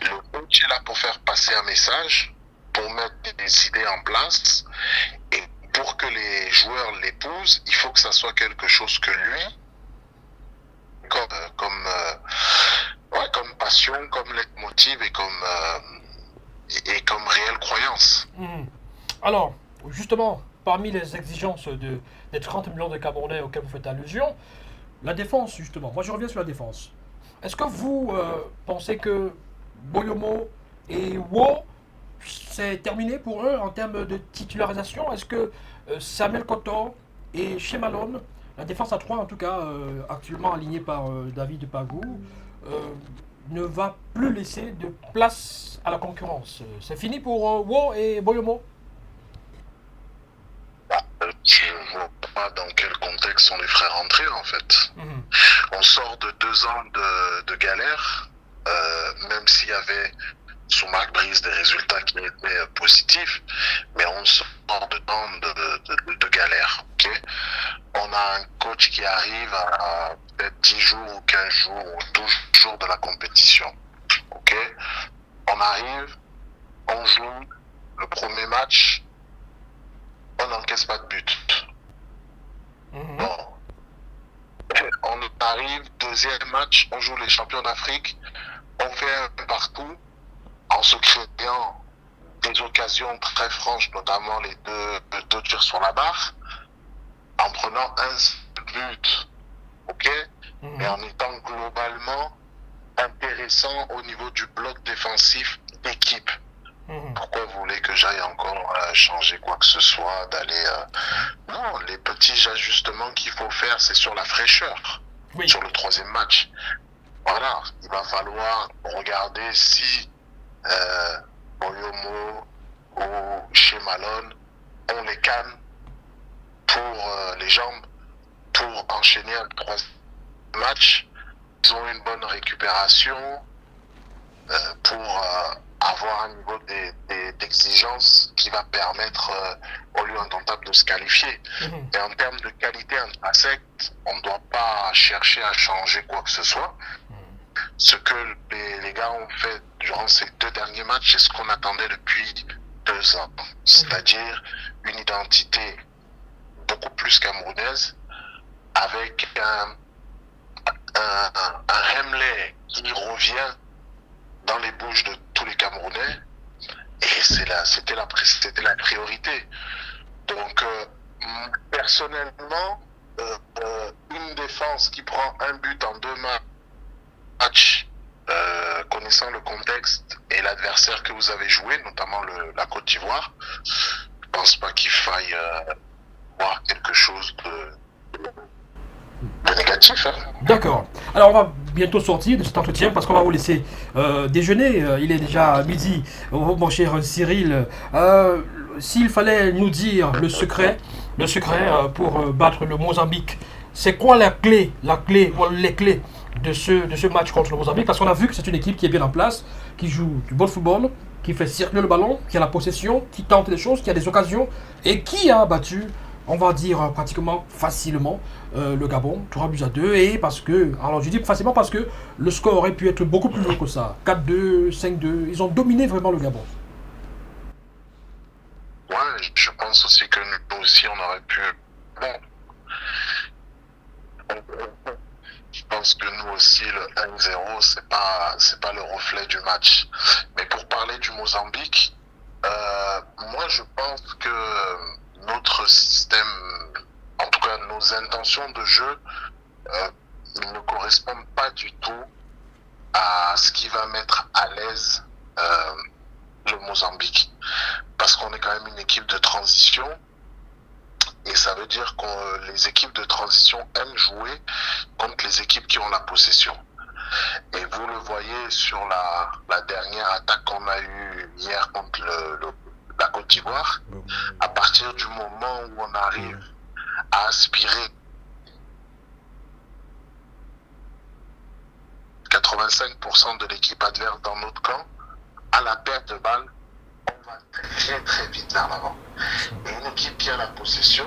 le coach est là pour faire passer un message, pour mettre des idées en place. Et pour que les joueurs l'épousent, il faut que ça soit quelque chose que lui, comme passion, comme leitmotiv et comme réelle croyance. Alors, justement, parmi les exigences des 30 millions de Camerounais auxquels vous faites allusion, la défense, justement. Moi, je reviens sur la défense. Est-ce que vous pensez que Boyomo et Wo, c'est terminé pour eux en termes de titularisation? Est-ce que Samuel Koto et Shemalone, la défense à 3 en tout cas, actuellement alignée par David Pagou, ne va plus laisser de place à la concurrence? C'est fini pour Wo et Boyomo? Je ne vois pas dans quel contexte on les ferait rentrer en fait. On sort de 2 ans de galère, même s'il y avait sous Marc Brice des résultats qui étaient positifs, mais on sort de temps de galère. Okay? On a un coach qui arrive à peut-être 10 jours ou 15 jours ou 12 jours de la compétition. Okay? On arrive, on joue le premier match, on n'encaisse pas de but. Bon. On arrive, deuxième match, on joue les champions d'Afrique, on fait un partout en se créant des occasions très franches, notamment les deux tirs sur la barre, en prenant un but, ok, mais en étant globalement intéressant au niveau du bloc défensif d'équipe. Pourquoi vous voulez que j'aille encore changer quoi que ce soit, d'aller... Non, les petits ajustements qu'il faut faire, c'est sur la fraîcheur, sur le 3e match. Voilà, il va falloir regarder si Boyomo ou Shemalone ont les cannes pour les jambes, pour enchaîner un 3e match. Ils ont une bonne récupération pour avoir un niveau d'exigence qui va permettre au lieu indomptable de se qualifier. Et en termes de qualité intrinsèque, on ne doit pas chercher à changer quoi que ce soit. Ce que les gars ont fait durant ces 2 derniers matchs, c'est ce qu'on attendait depuis 2 ans. C'est-à-dire une identité beaucoup plus camerounaise, avec un Hemley qui revient dans les bouches de tous les Camerounais. Et c'était la priorité. Donc, personnellement, une défense qui prend un but en 2 matchs, connaissant le contexte et l'adversaire que vous avez joué, notamment la Côte d'Ivoire, je ne pense pas qu'il faille voir quelque chose de négatif. Hein. D'accord. Alors on va bientôt sortir de cet entretien parce qu'on va vous laisser déjeuner. Il est déjà midi. Mon cher Cyril, s'il fallait nous dire le secret pour battre le Mozambique, c'est quoi les clés de ce match contre le Mozambique? Parce qu'on a vu que c'est une équipe qui est bien en place, qui joue du bon football, qui fait circuler le ballon, qui a la possession, qui tente des choses, qui a des occasions et qui a battu, on va dire pratiquement facilement, le Gabon, 3-2. Et parce que, alors je dis facilement parce que le score aurait pu être beaucoup plus long que ça. 4-2, 5-2, ils ont dominé vraiment le Gabon. Ouais, je pense aussi que nous aussi on aurait pu. Bon. Je pense que nous aussi le 1-0 c'est pas le reflet du match. Mais pour parler du Mozambique, moi je pense que notre système, en tout cas nos intentions de jeu, ne correspondent pas du tout à ce qui va mettre à l'aise le Mozambique. Parce qu'on est quand même une équipe de transition. Et ça veut dire que les équipes de transition aiment jouer contre les équipes qui ont la possession. Et vous le voyez sur la dernière attaque qu'on a eue hier contre la Côte d'Ivoire. À partir du moment où on arrive à aspirer 85% de l'équipe adverse dans notre camp, à la perte de balle, on va très très vite vers l'avant. Et une équipe qui a la possession,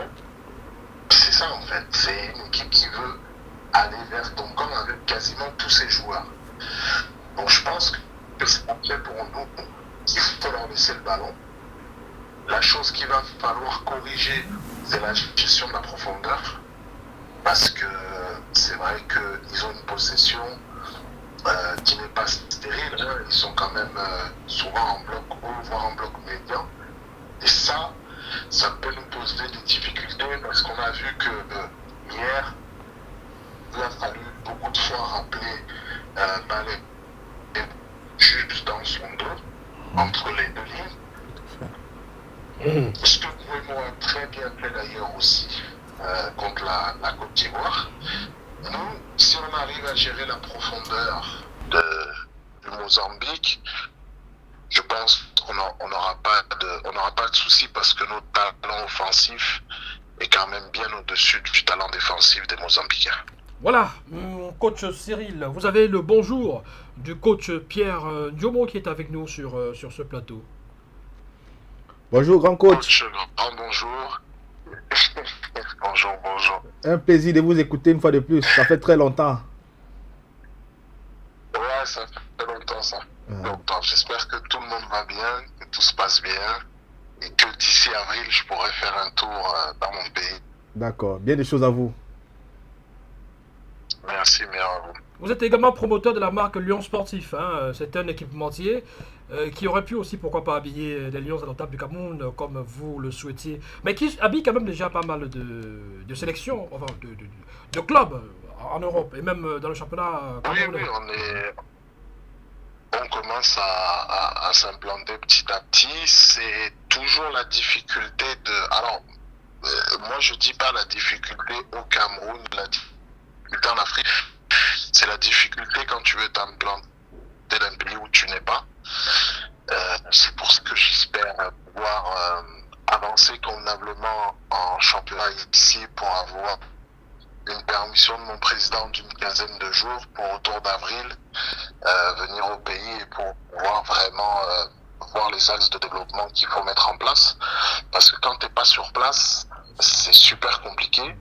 c'est ça en fait, c'est une équipe qui veut aller vers ton camp avec quasiment tous ses joueurs. Donc je pense que c'est parfait pour nous, il faut leur laisser le ballon. La chose qu'il va falloir corriger, c'est la gestion de la profondeur, parce que c'est vrai qu'ils ont une possession qui n'est pas stérile, hein. Ils sont quand même souvent en bloc haut, voire en bloc médian. Et ça peut nous poser des difficultés parce qu'on a vu que hier, il a fallu beaucoup de fois rappeler Ballet juste dans son dos, entre les 2 lignes. Ce que Guémo a très bien fait d'ailleurs aussi contre la Côte d'Ivoire. Nous, si on arrive à gérer la profondeur du Mozambique, je pense qu'on n'aura pas de soucis parce que notre talent offensif est quand même bien au-dessus du talent défensif des Mozambicains. Voilà, coach Cyril, vous avez le bonjour du coach Pierre Ndiomo qui est avec nous sur ce plateau. Bonjour, grand coach. Coach, grand bonjour. Bonjour. Un plaisir de vous écouter une fois de plus. Ça fait très longtemps. Ouais, ça fait longtemps ça. Longtemps. J'espère que tout le monde va bien, que tout se passe bien et que d'ici avril, je pourrai faire un tour dans mon pays. D'accord. Bien des choses à vous. Merci, meilleur à vous. Vous êtes également promoteur de la marque Lion Sportif. Hein. C'est un équipementier qui aurait pu aussi, pourquoi pas, habiller les Lions indomptables du Cameroun comme vous le souhaitiez. Mais qui habille quand même déjà pas mal de sélections, enfin de clubs en Europe et même dans le championnat camerounais. Oui, on commence à s'implanter petit à petit. C'est toujours la difficulté de... Alors, moi je dis pas la difficulté au Cameroun, la difficulté en Afrique. C'est la difficulté quand tu veux t'implanter dans un pays où tu n'es pas. C'est pour ça que j'espère pouvoir avancer convenablement en championnat ici pour avoir une permission de mon président d'une quinzaine de jours pour autour d'avril venir au pays et pour pouvoir vraiment voir les axes de développement qu'il faut mettre en place. Parce que quand tu n'es pas sur place, c'est super compliqué.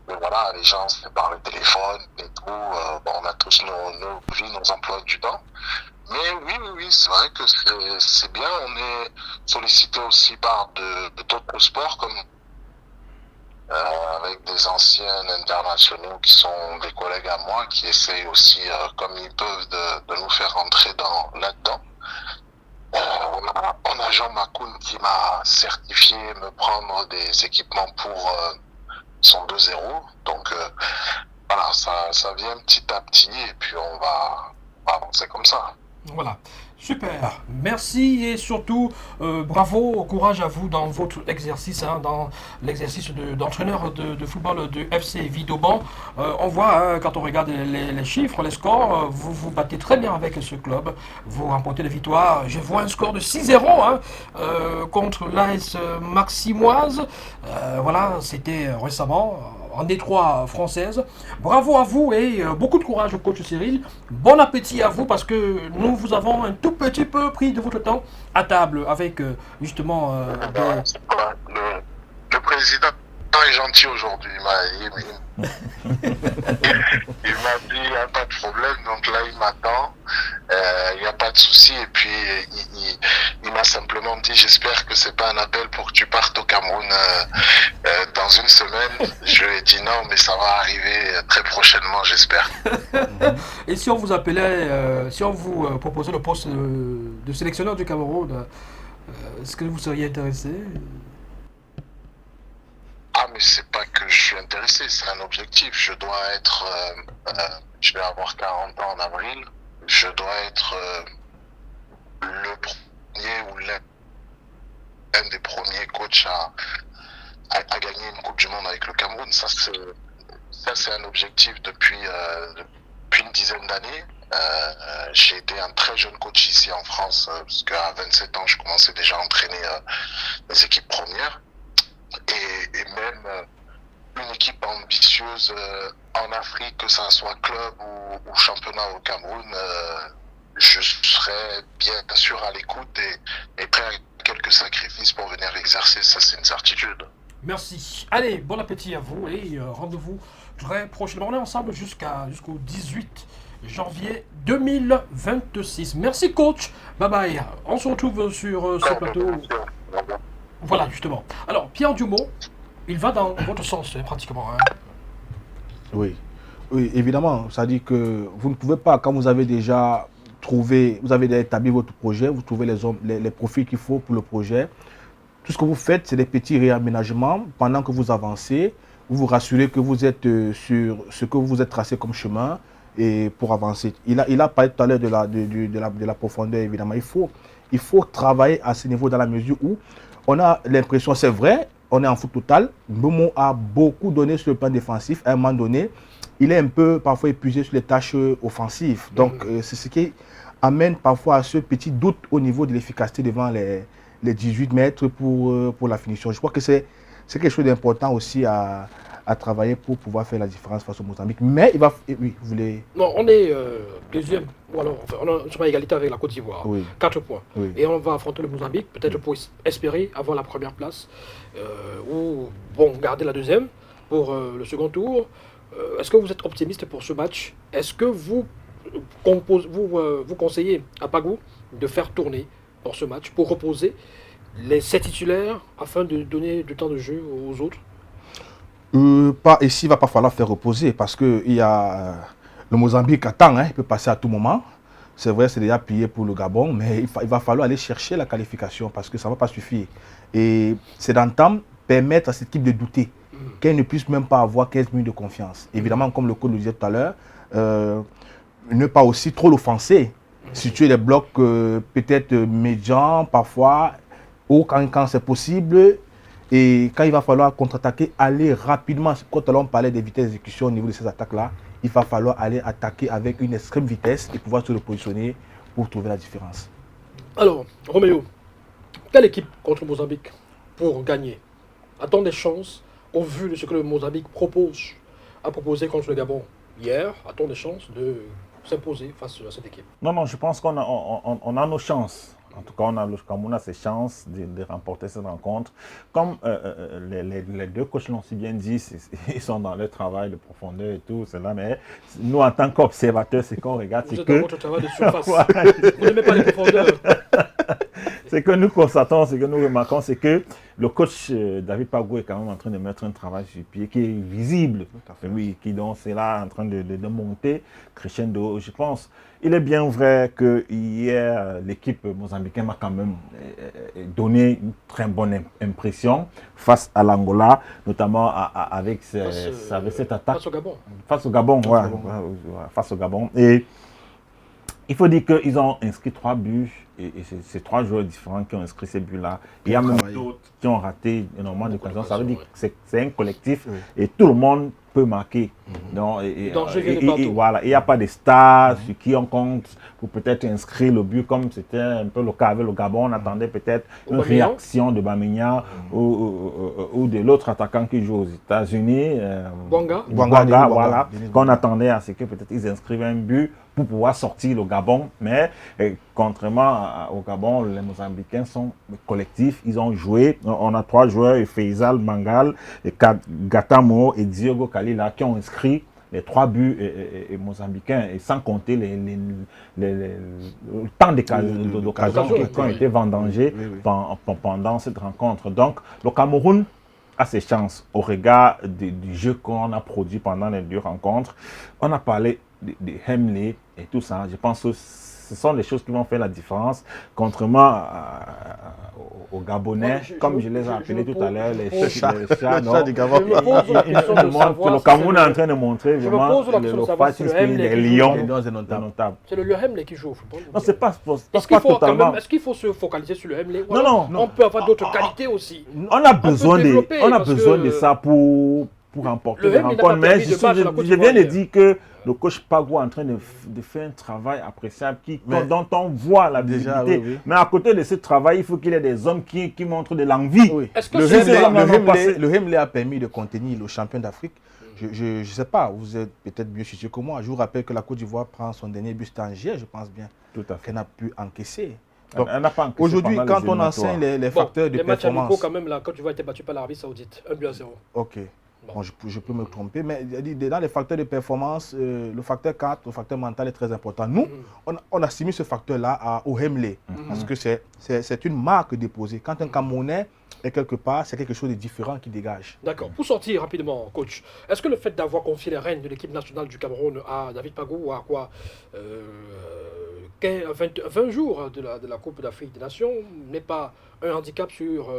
Voilà, voilà, les gens c'est par le téléphone et tout. Bon, on a tous nos vies, nos emplois du temps. Mais oui, c'est vrai que c'est bien. On est sollicité aussi par d'autres sports comme avec des anciens internationaux qui sont des collègues à moi qui essayent aussi, comme ils peuvent, de nous faire rentrer là-dedans. On a Jean Macoun qui m'a certifié me prendre des équipements pour son 2-0. Donc voilà, ça vient petit à petit et puis on va avancer comme ça. Voilà, super. Merci et surtout bravo, courage à vous dans votre exercice, hein, dans l'exercice d'entraîneur de football de FC Vidauban. On voit, hein, quand on regarde les chiffres, les scores, vous vous battez très bien avec ce club. Vous remportez les victoires. Je vois un score de 6-0 hein, contre l'AS Maximoise. Voilà, c'était récemment en Détroit française. Bravo à vous et beaucoup de courage au coach Cyril. Bon appétit à vous parce que nous vous avons un tout petit peu pris de votre temps à table avec justement Le président est gentil aujourd'hui. Il m'a dit il n'y a pas de problème, donc là il m'attend, il n'y a pas de souci. Et puis il m'a simplement dit j'espère que c'est pas un appel pour que tu partes au Cameroun dans une semaine. Je lui ai dit non, mais ça va arriver très prochainement, j'espère. Et si on vous appelait, si on vous proposait le poste de sélectionneur du Cameroun, est-ce que vous seriez intéressé? Ah, mais c'est pas que je suis intéressé, c'est un objectif. Je dois être, je vais avoir 40 ans en avril. Je dois être le premier ou l'un des premiers coachs à gagner une Coupe du Monde avec le Cameroun. Ça, c'est un objectif depuis une dizaine d'années. J'ai été un très jeune coach ici en France, parce qu'à 27 ans, je commençais déjà à entraîner les équipes premières. Et même une équipe ambitieuse en Afrique, que ça soit club ou championnat au Cameroun, je serai bien sûr à l'écoute et prêt à quelques sacrifices pour venir exercer, ça c'est une certitude. Merci. Allez, bon appétit à vous et rendez-vous très prochainement. On est ensemble jusqu'au 18 janvier 2026. Merci coach. Bye bye. On se retrouve sur ce plateau. Voilà, justement. Alors, Pierre Dumont, il va dans votre sens, pratiquement. Hein. Oui, évidemment. Ça dit que vous ne pouvez pas, quand vous avez déjà trouvé, vous avez déjà établi votre projet, vous trouvez les profils qu'il faut pour le projet. Tout ce que vous faites, c'est des petits réaménagements. Pendant que vous avancez, vous vous rassurez que vous êtes sur ce que vous vous êtes tracé comme chemin et pour avancer. Il a parlé tout à l'heure de la profondeur, évidemment. Il faut travailler à ce niveau dans la mesure où on a l'impression, c'est vrai, on est en foot total. Mbeumo a beaucoup donné sur le plan défensif. À un moment donné, il est un peu parfois épuisé sur les tâches offensives. Donc, c'est ce qui amène parfois à ce petit doute au niveau de l'efficacité devant les 18 mètres pour la finition. Je crois que c'est quelque chose d'important aussi à travailler pour pouvoir faire la différence face au Mozambique. Mais il va... Oui, vous voulez... Non, on est deuxième, ou alors on est à égalité avec la Côte d'Ivoire. Oui. 4 points. Oui. Et on va affronter le Mozambique, peut-être pour espérer avoir la première place, ou bon, garder la deuxième pour le second tour. Est-ce que vous êtes optimiste pour ce match? Est-ce que vous conseillez à Pagou de faire tourner pour ce match, pour reposer les 7 titulaires afin de donner du temps de jeu aux autres? Ici, il ne va pas falloir faire reposer parce que le Mozambique attend, hein, il peut passer à tout moment. C'est vrai, c'est déjà plié pour le Gabon, mais il va falloir aller chercher la qualification parce que ça ne va pas suffire. Et c'est dans le temps permettre à cette équipe de douter, qu'elle ne puisse même pas avoir 15 minutes de confiance. Évidemment, comme le coach le disait tout à l'heure, ne pas aussi trop l'offenser. Situer les blocs peut-être médians parfois, ou quand c'est possible. Et quand il va falloir contre-attaquer, aller rapidement. Quand on parlait des vitesses d'exécution au niveau de ces attaques-là, il va falloir aller attaquer avec une extrême vitesse et pouvoir se repositionner pour trouver la différence. Alors, Roméo, quelle équipe contre le Mozambique pour gagner? A-t-on des chances, au vu de ce que le Mozambique a proposé contre le Gabon hier, a-t-on des chances de s'imposer face à cette équipe? Non, je pense qu'on a nos chances. En tout cas, le Cameroun a ses chances de remporter cette rencontre. Comme les deux coachs l'ont si bien dit, ils sont dans leur travail de profondeur et tout, cela, mais nous, en tant qu'observateurs, ce qu'on regarde, Vous c'est êtes dans que... votre travail de surface. Voilà. Vous n'aimez pas les profondeurs. Ce que nous constatons, ce que nous remarquons, c'est que le coach David Pagou est quand même en train de mettre un travail sur pied qui est visible. Oui, qui donc c'est là en train de monter crescendo, je pense. Il est bien vrai que hier, l'équipe mozambicaine m'a quand même donné une très bonne impression face à l'Angola, notamment avec cette attaque. Face au Gabon. Face au Gabon, ouais, face au Gabon. Et il faut dire qu'ils ont inscrit 3 buts et c'est 3 joueurs différents qui ont inscrit ces buts-là. Il y a même d'autres qui ont raté énormément d'occasions. Ça veut dire que c'est un collectif et tout le monde peut marquer. Donc, voilà, il n'y a pas de stars sur qui on compte pour peut-être inscrire le but comme c'était un peu le cas avec le Gabon. On attendait peut-être une réaction de Bamignan ou de l'autre attaquant qui joue aux États-Unis. Bwanga, voilà. Qu'on attendait à ce que peut-être ils inscrivent un but pour pouvoir sortir le Gabon. Mais contrairement au Gabon, les Mozambicains sont collectifs. Ils ont joué. On a 3 joueurs, Faisal Mangal, Gatamo et Diogo Kalila, qui ont inscrit les 3 buts mozambicains, et sans compter le temps d'occasion qui ont été vendangés pendant cette rencontre. Donc, le Cameroun a ses chances au regard du jeu qu'on a produit pendant les 2 rencontres. On a parlé de Hemley et tout ça. Je pense que ce sont les choses qui vont faire la différence, contrairement aux Gabonais, comme je les ai appelés tout à l'heure, les chats du Gabon. Le Cameroun est en train de montrer vraiment le fighting spirit des lions notables. C'est le Hemley qui joue au football. Non, c'est pas totalement. Est-ce qu'il faut se focaliser sur le Hemley? Non. On peut avoir d'autres qualités aussi. On a besoin de ça pour remporter les rencontres. Mais je viens de dire que le coach Pagou est en train de faire un travail appréciable dont on voit la visibilité. Mais à côté de ce travail, il faut qu'il y ait des hommes qui montrent de l'envie. Est-ce que le Hemley a permis de contenir le champion d'Afrique? Je ne sais pas, vous êtes peut-être mieux situé que moi. Je vous rappelle que la Côte d'Ivoire prend son dernier but en juillet, je pense bien, qu'elle n'a pu encaisser. Aujourd'hui, quand on enseigne les facteurs de performance... Les matchs amicaux, quand même, la Côte d'Ivoire a été battue par l'Arabie Saoudite, 1-0. Ok. Bon, je peux me tromper, mais dans les facteurs de performance, le facteur 4, le facteur mental est très important. Nous, on a soumis ce facteur-là au Hemley, parce que c'est une marque déposée. Quand un Camerounais est quelque part, c'est quelque chose de différent qui dégage. D'accord. Pour sortir rapidement, coach, est-ce que le fait d'avoir confié les rênes de l'équipe nationale du Cameroun à David Pagou, à quoi 20 jours de la Coupe d'Afrique des Nations, n'est pas un handicap sur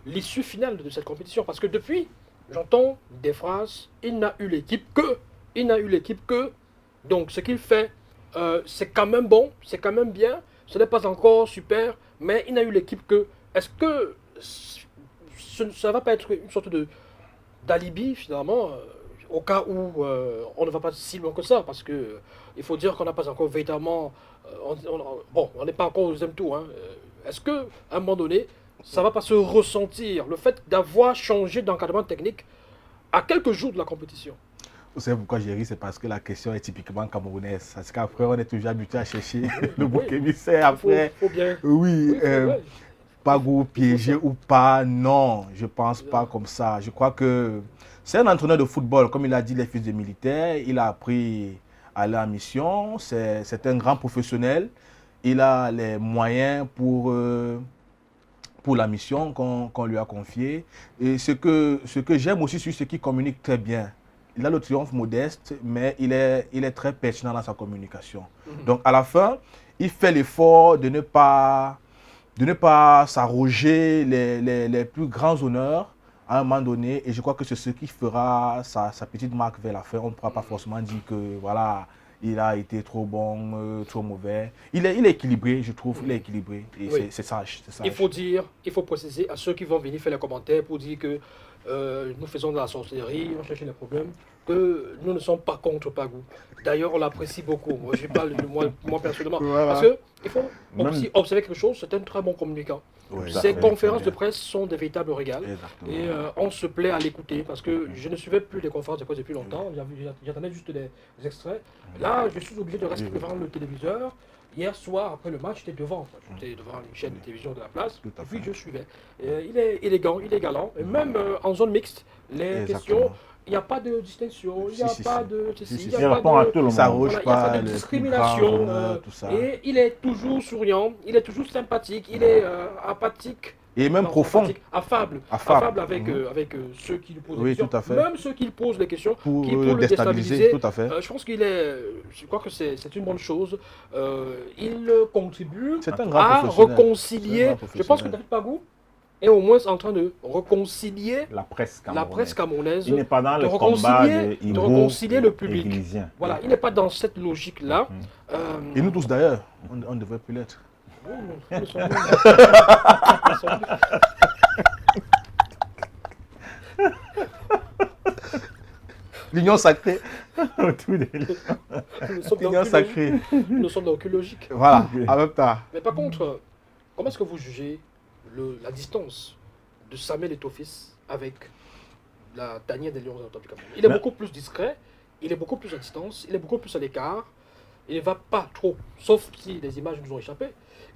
l'issue finale de cette compétition? Parce que depuis, j'entends des phrases, il n'a eu l'équipe que, donc ce qu'il fait, c'est quand même bon, c'est quand même bien, ce n'est pas encore super, mais il n'a eu l'équipe que. Est-ce que ça ne va pas être une sorte d'alibi finalement, au cas où on ne va pas si loin que ça? Parce que il faut dire qu'on n'a pas encore véritablement, on n'est pas encore au deuxième tour. Hein. Est-ce qu'à un moment donné, ça ne va pas se ressentir, le fait d'avoir changé d'encadrement technique à quelques jours de la compétition? Vous savez pourquoi j'ai ri? C'est parce que la question est typiquement camerounaise. Parce qu'après, on est toujours habitué à chercher le bouc émissaire. Après, Pagou piégé ou pas? Non, je ne pense pas comme ça. Je crois que c'est un entraîneur de football. Comme il a dit, les fils de militaires, il a appris à aller en mission. C'est un grand professionnel. Il a les moyens pour la mission qu'on lui a confiée. Et ce que j'aime aussi sur ce qui communique très bien, il a le triomphe modeste, mais il est très pertinent dans sa communication. Donc à la fin, il fait l'effort de ne pas s'arroger les plus grands honneurs à un moment donné. Et je crois que c'est ce qui fera sa petite marque vers la fin. On ne pourra pas forcément dire que voilà, il a été trop bon, trop mauvais. Il est équilibré, je trouve. Il est équilibré et c'est sage, Il faut préciser à ceux qui vont venir faire les commentaires pour dire que nous faisons de la sorcellerie, on cherche les problèmes, que nous ne sommes pas contre Pagou. D'ailleurs, on l'apprécie beaucoup. Moi, je parle de moi personnellement. Voilà. Parce qu'il faut aussi observer quelque chose, c'est un très bon communicant. Oui, ces conférences de presse sont des véritables régals. Et on se plaît à l'écouter parce que je ne suivais plus les conférences de presse depuis longtemps. J'attendais juste des extraits. Là, je suis obligé de rester devant le téléviseur Hier soir, après le match, j'étais devant. J'étais devant une chaîne de télévision de la place. Tout à Et puis fait. je suivais. Il est élégant, il est galant. Et même en zone mixte, les Exactement. questions, il n'y a pas de distinction, il n'y a Si, pas si. de Si, ceci, si, il si. n'y Il a pas répond à de... tout le Ça monde. rouge Voilà, il n'y a pas, pas de le plus discrimination. grand honneur, tout ça. Et il est toujours souriant, il est toujours sympathique, il est apathique. Et même Non, profond. sympathique, affable. Affable. avec, Mhm. avec ceux qui lui posent Oui, des questions. tout à fait. Même ceux qui lui posent des questions, Pour qui le déstabiliser, tout à fait. je pense qu'il est. Je crois que c'est une bonne chose. Il contribue C'est un grand à professionnel. C'est un réconcilier. grand Je pense que professionnel. David Pagou est au moins en train de réconcilier La presse la camerounaise. presse camerounaise. Il n'est pas dans de le combat réconcilier, de de réconcilier le public. églysien. Voilà, il n'est pas dans cette logique-là. Et nous tous d'ailleurs, on devrait plus l'être. Nous sommes- nous sommes- L'union sacrée. Autour de lui. nous sommes dans L'union aucune sacrée. logique. Nous sommes dans aucune logique. Voilà, en même temps. Mais par contre, comment est-ce que vous jugez la distance de Samuel Eto'o-Fils avec la tanière des Lions du Cameroun? Il est Mais- beaucoup plus discret, il est beaucoup plus à distance, il est beaucoup plus à l'écart. Il ne va pas trop, sauf si des images nous ont échappé,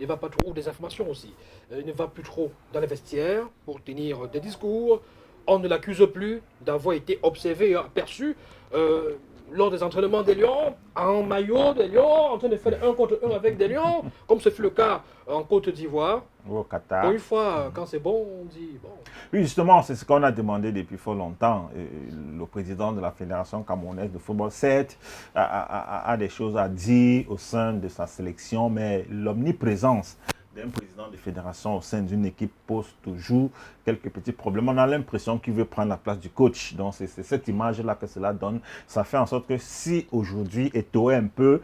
il ne va pas trop, ou des informations aussi. Il ne va plus trop dans les vestiaires pour tenir des discours. On ne l'accuse plus d'avoir été observé et aperçu lors des entraînements des Lions, en maillot des Lions, en train de faire 1 contre 1 avec des Lions, comme ce fut le cas en Côte d'Ivoire. Au Qatar. Pour une fois, quand c'est bon, on dit bon. Oui, justement, c'est ce qu'on a demandé depuis fort longtemps. Le président de la Fédération camerounaise de football, certes, a des choses à dire au sein de sa sélection, mais l'omniprésence d'un président de fédération au sein d'une équipe pose toujours quelques petits problèmes. On a l'impression qu'il veut prendre la place du coach. Donc, c'est cette image-là que cela donne. Ça fait en sorte que si aujourd'hui Eto'o est un peu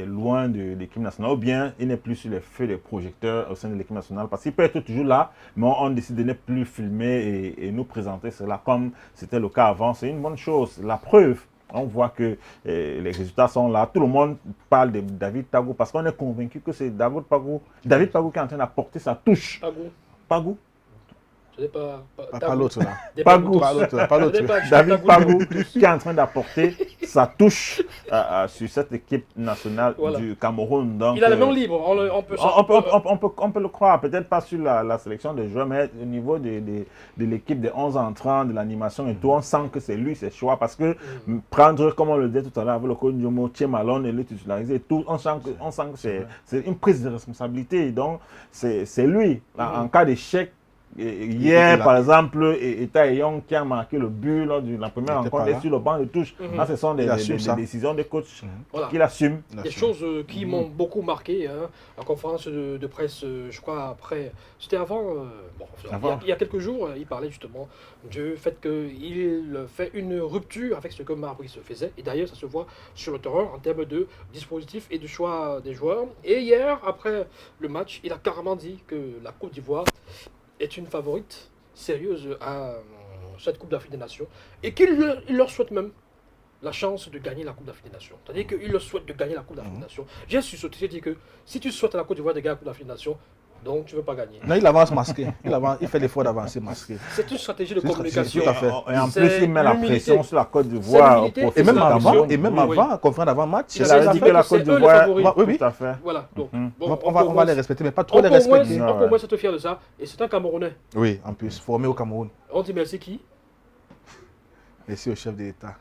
loin de l'équipe nationale, ou bien il n'est plus sur les feux des projecteurs au sein de l'équipe nationale, parce qu'il peut être toujours là, mais on décide de ne plus filmer et nous présenter cela comme c'était le cas avant. C'est une bonne chose. La preuve, on voit que les résultats sont là. Tout le monde parle de David Pagou parce qu'on est convaincu que c'est David Pagou qui est en train d'apporter sa touche. Pagou, Pagou. ce n'est pas. Pas l'autre là. Des Pagou. Pas l'autre là. Pas l'autre. David Pagou qui est en train d'apporter sa touche sur cette équipe nationale Voilà. du Cameroun. Donc, Il a les mains libres. on peut le croire, peut-être pas sur la sélection des joueurs, mais au niveau de l'équipe des 11 entrants, de l'animation et tout, on sent que c'est lui, ses choix. Parce que prendre, comme on le disait tout à l'heure, avec le coach Ndiomo, Tchemalon et le titulariser et tout, on sent que c'est une prise de responsabilité. Donc, c'est lui. En cas d'échec, hier, par exemple, Eta Young qui a marqué le but lors de la première rencontre est sur le banc de touche. Là, ce sont des décisions des coachs Voilà. qu'il assume. Des choses qui m'ont beaucoup marqué. Hein. En conférence de presse, je crois, après. C'était avant. Il y a quelques jours, il parlait justement du fait qu'il fait une rupture avec ce que Marbrice faisait. Et d'ailleurs, ça se voit sur le terrain en termes de dispositif et de choix des joueurs. Et hier, après le match, il a carrément dit que la Côte d'Ivoire est une favorite sérieuse à cette Coupe d'Afrique des Nations et qu'il leur souhaite même la chance de gagner la Coupe d'Afrique des Nations. C'est-à-dire qu'il leur souhaite de gagner la Coupe d'Afrique des Nations. J'ai sursauté, j'ai dit que si tu souhaites à la Côte d'Ivoire de gagner la Coupe d'Afrique des Nations, donc tu ne veux pas gagner. Non, il avance masqué. Il fait l'effort d'avancer masqué. C'est une stratégie de C'est une communication. stratégie, tout à fait. Et en C'est plus, il met la l'humilité. pression sur la Côte d'Ivoire. C'est l'humilité. au Et même C'est la avant, vision. et même Oui, avant, conférence d'avant-match, Il Il a avait dit dit que que la c'est Côte eux les d'Ivoire. favoris. Oui, oui. Tout à fait. Voilà, donc bon, on va les respecter, mais pas trop les respecter. On peut au moins s'être fier de ça. Et c'est un Camerounais. Oui, en plus, formé au Cameroun. On dit merci qui? Merci au chef de l'État.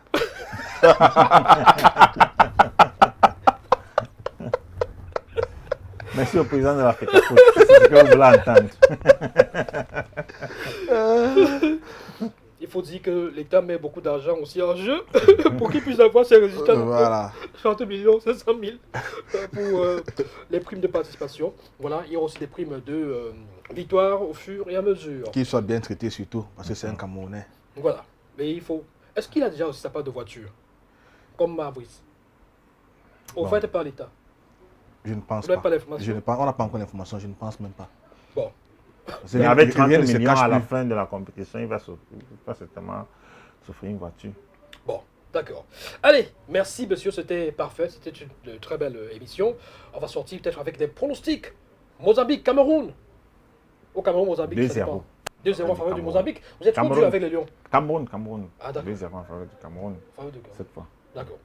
Merci au président de la FECAFOOT. C'est ce que vous voulez entendre. Il faut dire que l'État met beaucoup d'argent aussi en jeu pour qu'il puisse avoir ses résultats. Voilà. 30 millions, 500 000 pour les primes de participation. Voilà, il y a aussi des primes de victoire au fur et à mesure. Qu'il soit bien traité surtout, parce que c'est un Camerounais. Voilà, mais il faut... Est-ce qu'il a déjà aussi sa part de voiture? Comme Marbrice. Offerte par l'État. Je ne pense Vous n'avez pas. pas l'information? On n'a pas encore l'information, je ne pense même pas. Bon. C'est Mais avec 30 rien ne se millions cache à la plus. fin de la compétition, il va certainement s'offrir une voiture. Bon, d'accord. Allez, merci monsieur, c'était parfait, c'était une très belle émission. On va sortir peut-être avec des pronostics. Mozambique, Cameroun. Au Cameroun, Mozambique, 2-0. ça dépend. 2-0 en faveur du Cameroun. Mozambique. Vous êtes trop Cameroun. dur avec les Lions. Cameroun. Ah, d'accord. 2-0 en faveur du Cameroun, En faveur de Cameroun. cette fois. D'accord.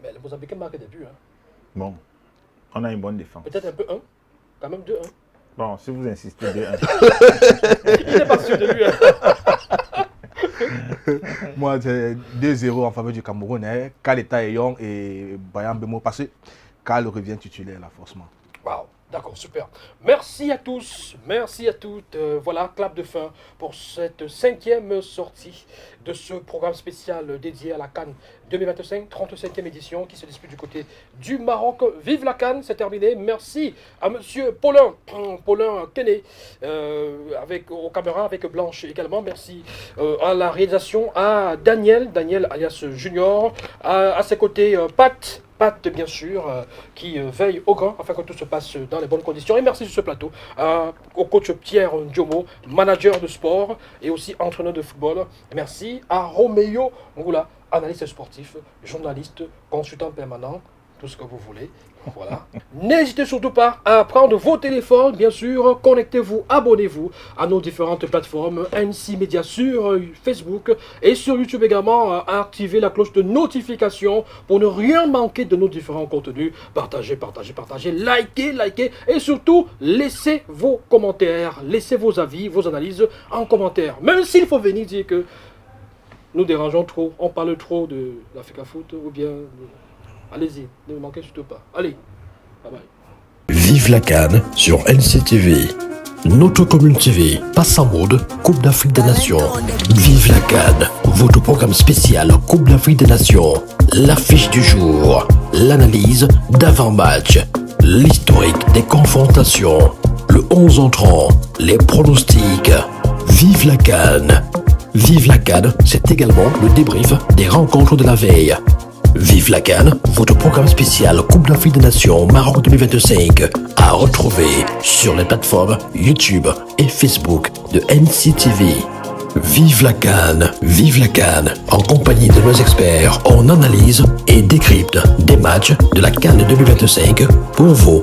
Mais le Mozambique marque des buts. Hein. Bon. On a une bonne défense. Peut-être un peu 1. Quand même 2-1. Bon, si vous insistez 2-1. Il n'est pas sûr de lui. Hein. Moi, c'est 2-0 en faveur du Cameroun. Hein. Kaleta Eyong et Bayan Bemo. Parce que Kal revient titulaire, là, forcément. Waouh, d'accord, super. Merci à tous, merci à toutes. Voilà, clap de fin pour cette 5e sortie de ce programme spécial dédié à la CAN 2025, 35e édition qui se dispute du côté du Maroc. Vive la CAN, c'est terminé. Merci à monsieur Paulin Kené, aux caméras avec Blanche également. Merci à la réalisation, à Daniel alias Junior, à ses côtés Pat, bien sûr, qui veille au grand afin que tout se passe dans les bonnes conditions. Et merci sur ce plateau au coach Pierre Ndiomo, manager de sport et aussi entraîneur de football. Merci à Roméo Ngoula, analyste sportif, journaliste, consultant permanent, tout ce que vous voulez. Voilà. N'hésitez surtout pas à prendre vos téléphones, bien sûr. Connectez-vous, abonnez-vous à nos différentes plateformes NC Media sur Facebook et sur YouTube également. À activer la cloche de notification pour ne rien manquer de nos différents contenus. Partagez, likez et surtout laissez vos commentaires, laissez vos avis, vos analyses en commentaire. Même s'il faut venir dire que nous dérangeons trop, on parle trop de l'Africa Foot ou bien... Allez-y, ne me manquez surtout pas. Allez, bye bye. Vive la CAN sur NCTV. Notre commune TV passe en mode Coupe d'Afrique des Nations. Vive la CAN, votre programme spécial Coupe d'Afrique des Nations. L'affiche du jour, l'analyse d'avant-match, l'historique des confrontations, le 11 entrant, les pronostics. Vive la CAN. Vive la CAN, c'est également le débrief des rencontres de la veille. Vive la CAN, votre programme spécial Coupe d'Afrique des Nations Maroc 2025 à retrouver sur les plateformes YouTube et Facebook de NCTV. Vive la CAN, en compagnie de nos experts, on analyse et décrypte des matchs de la CAN 2025 pour vous